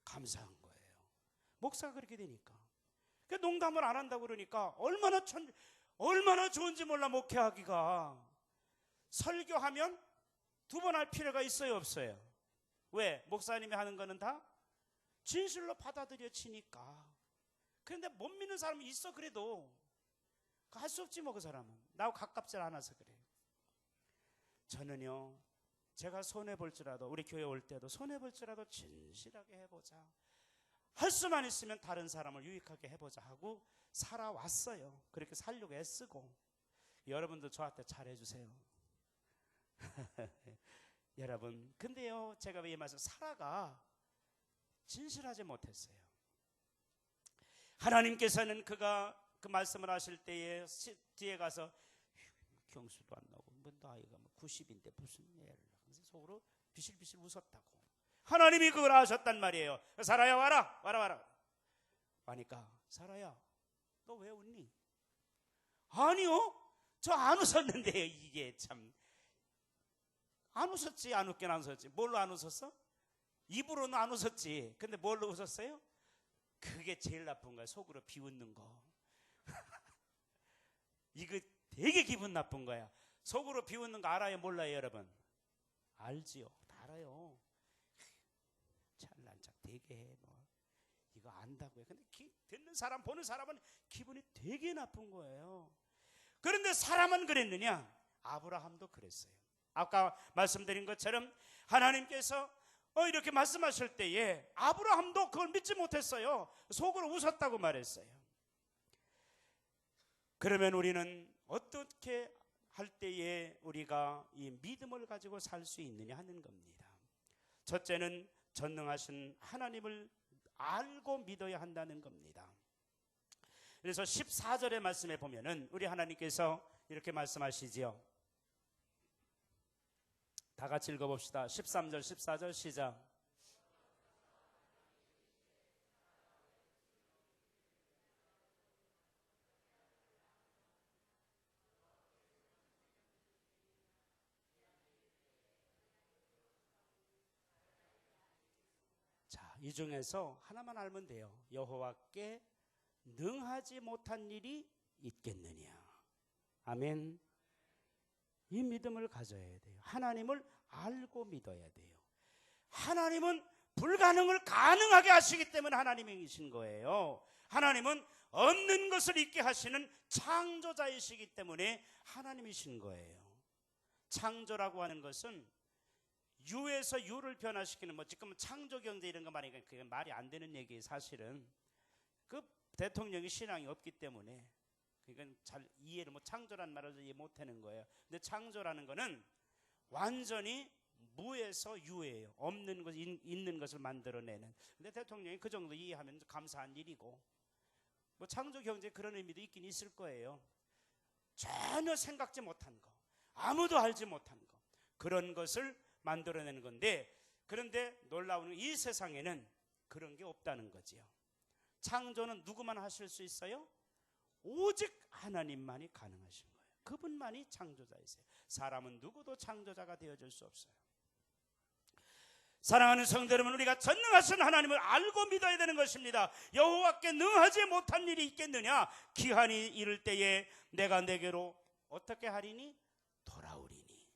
감사한 거예요. 목사가 그렇게 되니까. 농담을 안 한다고 그러니까 얼마나 좋은지 몰라. 목회하기가 설교하면 2번 할 필요가 있어요 없어요? 왜? 목사님이 하는 거는 다 진실로 받아들여지니까. 그런데 못 믿는 사람이 있어. 그래도 할 수 없지 뭐. 그 사람은 나하고 가깝지 않아서 그래요. 저는요, 제가 손해볼지라도 우리 교회 올 때도 손해볼지라도 진실하게 해보자, 할 수만 있으면 다른 사람을 유익하게 해보자 하고 살아왔어요. 그렇게 살려고 애쓰고. 여러분도 저한테 잘해주세요. 여러분, 근데요, 제가 왜 이 말씀, 사라가 진실하지 못했어요. 하나님께서는 그가 그 말씀을 하실 때에 뒤에 가서 경수도 안 나오고 뭐 나이가 90인데 무슨 애를 하면서 속으로 비실비실 웃었다고. 하나님이 그걸 하셨단 말이에요. 사라야 와라. 하니까 사라야 너 왜 웃니? 아니요, 저 안 웃었는데요. 이게 참 안 웃었지. 안 웃긴 안 웃었지. 뭘로 안 웃었어? 입으로는 안 웃었지. 근데 뭘로 웃었어요? 그게 제일 나쁜 거야. 속으로 비웃는 거. 이거 되게 기분 나쁜 거야. 속으로 비웃는 거 알아요 몰라요 여러분? 알지요. 다 알아요. 잘난 척 되게 해. 뭐 이거 안다고요. 근데 듣는 사람 보는 사람은 기분이 되게 나쁜 거예요. 그런데 사람은 그랬느냐? 아브라함도 그랬어요. 아까 말씀드린 것처럼 하나님께서 이렇게 말씀하실 때에 아브라함도 그걸 믿지 못했어요. 속으로 웃었다고 말했어요. 그러면 우리는 어떻게 할 때에 우리가 이 믿음을 가지고 살 수 있느냐 하는 겁니다. 첫째는 전능하신 하나님을 알고 믿어야 한다는 겁니다. 그래서 14절의 말씀에 보면은 우리 하나님께서 이렇게 말씀하시지요. 다 같이 읽어봅시다. 13절 14절 시작. 자, 이 중에서 하나만 알면 돼요. 여호와께 능하지 못한 일이 있겠느냐. 아멘. 이 믿음을 가져야 돼요. 하나님을 알고 믿어야 돼요. 하나님은 불가능을 가능하게 하시기 때문에 하나님이신 거예요. 하나님은 없는 것을 있게 하시는 창조자이시기 때문에 하나님이신 거예요. 창조라고 하는 것은 유에서 유를 변화시키는 지금 창조경제 이런 거 말이니까 그게 말이 안 되는 얘기예요. 사실은 그 대통령이 신앙이 없기 때문에 그러니까 잘 이해를 창조란 말을 이해 못하는 거예요. 근데 창조라는 거는 완전히 무에서 유예요. 없는 것, 있는 것을 만들어내는. 근데 대통령이 그 정도 이해하면 감사한 일이고, 뭐 창조 경제 그런 의미도 있긴 있을 거예요. 전혀 생각지 못한 거, 아무도 알지 못한 거, 그런 것을 만들어내는 건데, 그런데 놀라운 이 세상에는 그런 게 없다는 거지요. 창조는 누구만 하실 수 있어요? 오직 하나님만이 가능하신 거예요. 그분만이 창조자이세요. 사람은 누구도 창조자가 되어줄 수 없어요. 사랑하는 성도 여러분, 우리가 전능하신 하나님을 알고 믿어야 되는 것입니다. 여호와께 능하지 못한 일이 있겠느냐? 기한이 이를 때에 내가 내게로 어떻게 하리니? 돌아오리니.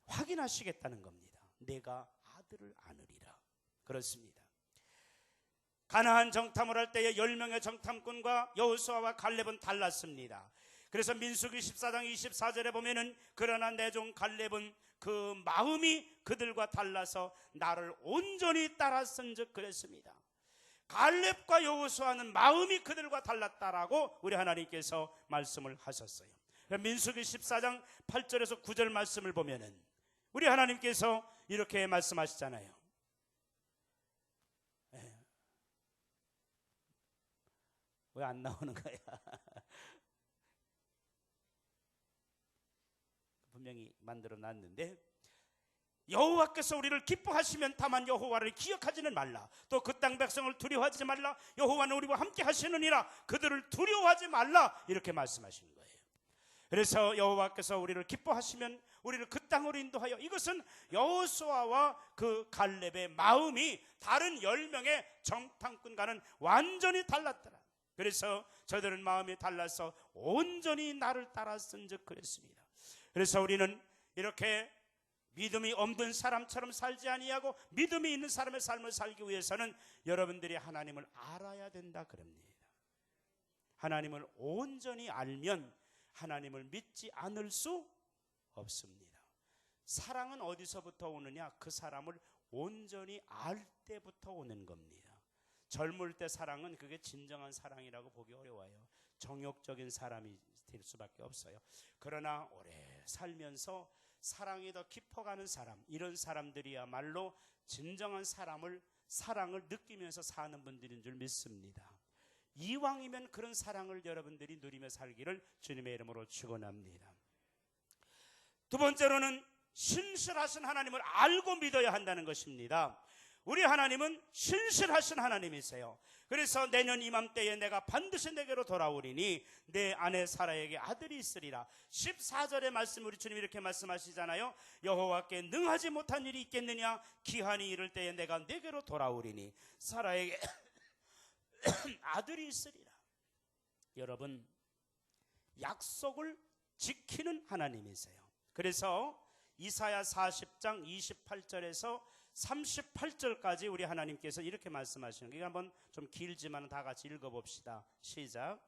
확인하시겠다는 겁니다. 내가 아들을 안으리라. 그렇습니다. 가나안 정탐을 할 때에 10명의 정탐꾼과 여호수아와 갈렙은 달랐습니다. 그래서 민수기 14장 24절에 보면은 그러나 내 종 갈렙은 그 마음이 그들과 달라서 나를 온전히 따랐은즉 그랬습니다. 갈렙과 여호수아는 마음이 그들과 달랐다라고 우리 하나님께서 말씀을 하셨어요. 민수기 14장 8절에서 9절 말씀을 보면은 우리 하나님께서 이렇게 말씀하시잖아요. 왜 안 나오는 거야? 분명히 만들어 놨는데, 여호와께서 우리를 기뻐하시면 다만 여호와를 기억하지는 말라. 또 그 땅 백성을 두려워하지 말라. 여호와는 우리와 함께 하시느니라. 그들을 두려워하지 말라. 이렇게 말씀하시는 거예요. 그래서 여호와께서 우리를 기뻐하시면 우리를 그 땅으로 인도하여, 이것은 여호수아와 그 갈렙의 마음이 다른 10명의 정탐꾼과는 완전히 달랐더라. 그래서 저들은 마음이 달라서 온전히 나를 따랐은즉 그랬습니다. 그래서 우리는 이렇게 믿음이 없는 사람처럼 살지 아니하고 믿음이 있는 사람의 삶을 살기 위해서는 여러분들이 하나님을 알아야 된다 그럽니다. 하나님을 온전히 알면 하나님을 믿지 않을 수 없습니다. 사랑은 어디서부터 오느냐? 그 사람을 온전히 알 때부터 오는 겁니다. 젊을 때 사랑은 그게 진정한 사랑이라고 보기 어려워요. 정욕적인 사람이 될 수밖에 없어요. 그러나 오래 살면서 사랑이 더 깊어가는 사람, 이런 사람들이야말로 진정한 사랑을 느끼면서 사는 분들인 줄 믿습니다. 이왕이면 그런 사랑을 여러분들이 누리며 살기를 주님의 이름으로 축원합니다. 두 번째로는 신실하신 하나님을 알고 믿어야 한다는 것입니다. 우리 하나님은 신실하신 하나님이세요. 그래서 내년 이맘때에 내가 반드시 내게로 돌아오리니 내 아내 사라에게 아들이 있으리라. 14절의 말씀, 우리 주님이 이렇게 말씀하시잖아요. 여호와께 능하지 못한 일이 있겠느냐? 기한이 이를 때에 내가 내게로 돌아오리니 사라에게 아들이 있으리라. 여러분, 약속을 지키는 하나님이세요. 그래서 이사야 40장 28절에서 38절까지 우리 하나님께서 이렇게 말씀하시는 거예요. 한번 좀 길지만 다 같이 읽어봅시다. 시작.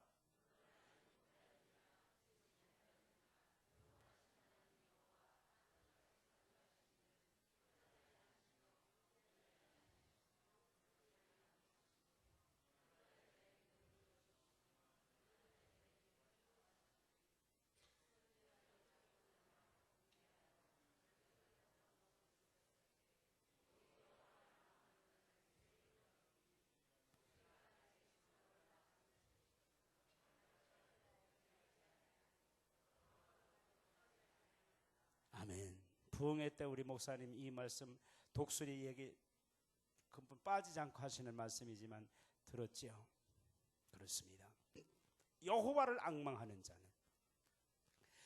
아멘. 부흥회 때 우리 목사님 이 말씀 독수리 얘기 금방 빠지지 않고 하시는 말씀이지만 들었지요? 그렇습니다. 여호와를 앙망하는 자는,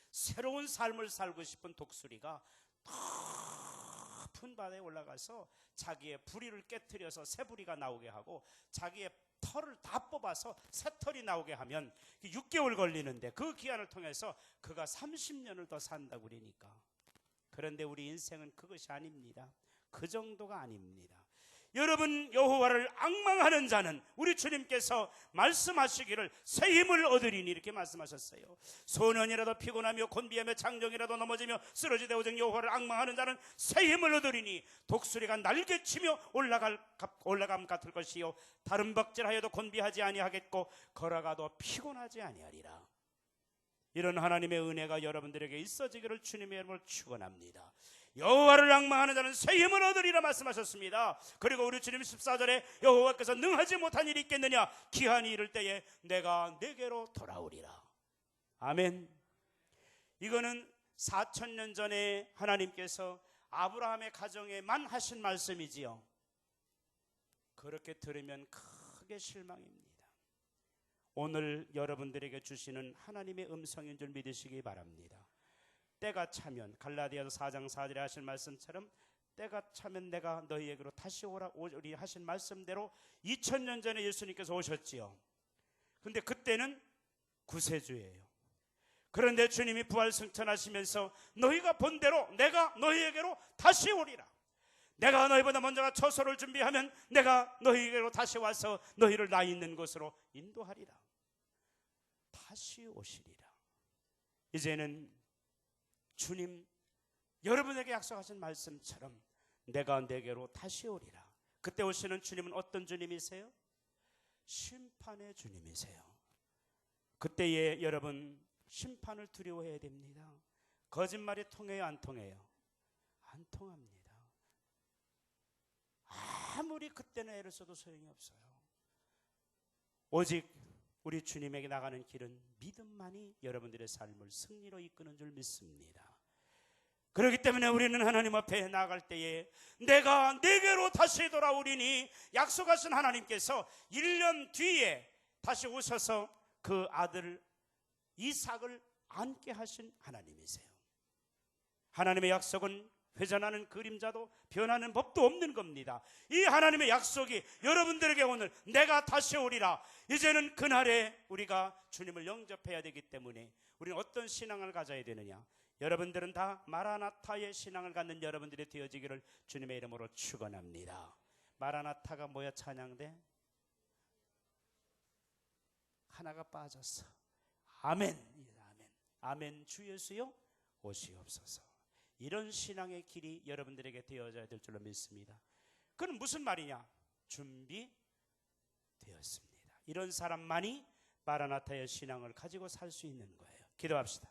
새로운 삶을 살고 싶은 독수리가 높은 바다에 올라가서 자기의 부리를 깨트려서 새부리가 나오게 하고 자기의 털을 다 뽑아서 새 털이 나오게 하면 6개월 걸리는데 그 기한을 통해서 그가 30년을 더 산다고 그러니까. 그런데 우리 인생은 그것이 아닙니다. 그 정도가 아닙니다. 여러분, 여호와를 앙망하는 자는 우리 주님께서 말씀하시기를 새 힘을 얻으리니 이렇게 말씀하셨어요. 소년이라도 피곤하며 곤비하며 장정이라도 넘어지며 쓰러지되 오직 여호와를 앙망하는 자는 새 힘을 얻으리니 독수리가 날개치며 올라감 같을 것이요 다른 박질하여도 곤비하지 아니하겠고 걸어가도 피곤하지 아니하리라. 이런 하나님의 은혜가 여러분들에게 있어지기를 주님의 이름으로 축원합니다. 여호와를 앙망하는 자는 새 힘을 얻으리라 말씀하셨습니다. 그리고 우리 주님 14절에 여호와께서 능하지 못한 일이 있겠느냐, 기한이 이를 때에 내가 내게로 돌아오리라. 아멘. 이거는 4000년 전에 하나님께서 아브라함의 가정에만 하신 말씀이지요. 그렇게 들으면 크게 실망입니다. 오늘 여러분들에게 주시는 하나님의 음성인 줄 믿으시기 바랍니다. 때가 차면 갈라디아서 4장 4절에 하신 말씀처럼 때가 차면 내가 너희에게로 다시 오리 하신 말씀대로 2000년 전에 예수님께서 오셨지요. 근데 그때는 구세주예요. 그런데 주님이 부활승천하시면서 너희가 본대로 내가 너희에게로 다시 오리라. 내가 너희보다 먼저 처소를 준비하면 내가 너희에게로 다시 와서 너희를 나 있는 곳으로 인도하리라. 다시 오시리라. 이제는 주님 여러분에게 약속하신 말씀처럼 내가 내게로 다시 오리라. 그때 오시는 주님은 어떤 주님이세요? 심판의 주님이세요. 그때에 여러분 심판을 두려워해야 됩니다. 거짓말이 통해요, 안 통해요? 안 통합니다. 아무리 그때는 애를 써도 소용이 없어요. 오직 우리 주님에게 나가는 길은 믿음만이 여러분들의 삶을 승리로 이끄는 줄 믿습니다. 그렇기 때문에 우리는 하나님 앞에 나아갈 때에 내가 내게로 다시 돌아오리니 약속하신 하나님께서 1년 뒤에 다시 오셔서 그 아들 이삭을 안게 하신 하나님이세요. 하나님의 약속은 회전하는 그림자도 변하는 법도 없는 겁니다. 이 하나님의 약속이 여러분들에게 오늘 내가 다시 오리라. 이제는 그날에 우리가 주님을 영접해야 되기 때문에 우리는 어떤 신앙을 가져야 되느냐? 여러분들은 다 마라나타의 신앙을 갖는 여러분들이 되어지기를 주님의 이름으로 축원합니다. 마라나타가 뭐야? 찬양대? 하나가 빠졌어. 아멘. 아멘. 아멘. 주 예수여 오시옵소서. 이런 신앙의 길이 여러분들에게 되어져야 될 줄로 믿습니다. 그건 무슨 말이냐? 준비되었습니다. 이런 사람만이 마라나타의 신앙을 가지고 살 수 있는 거예요. 기도합시다.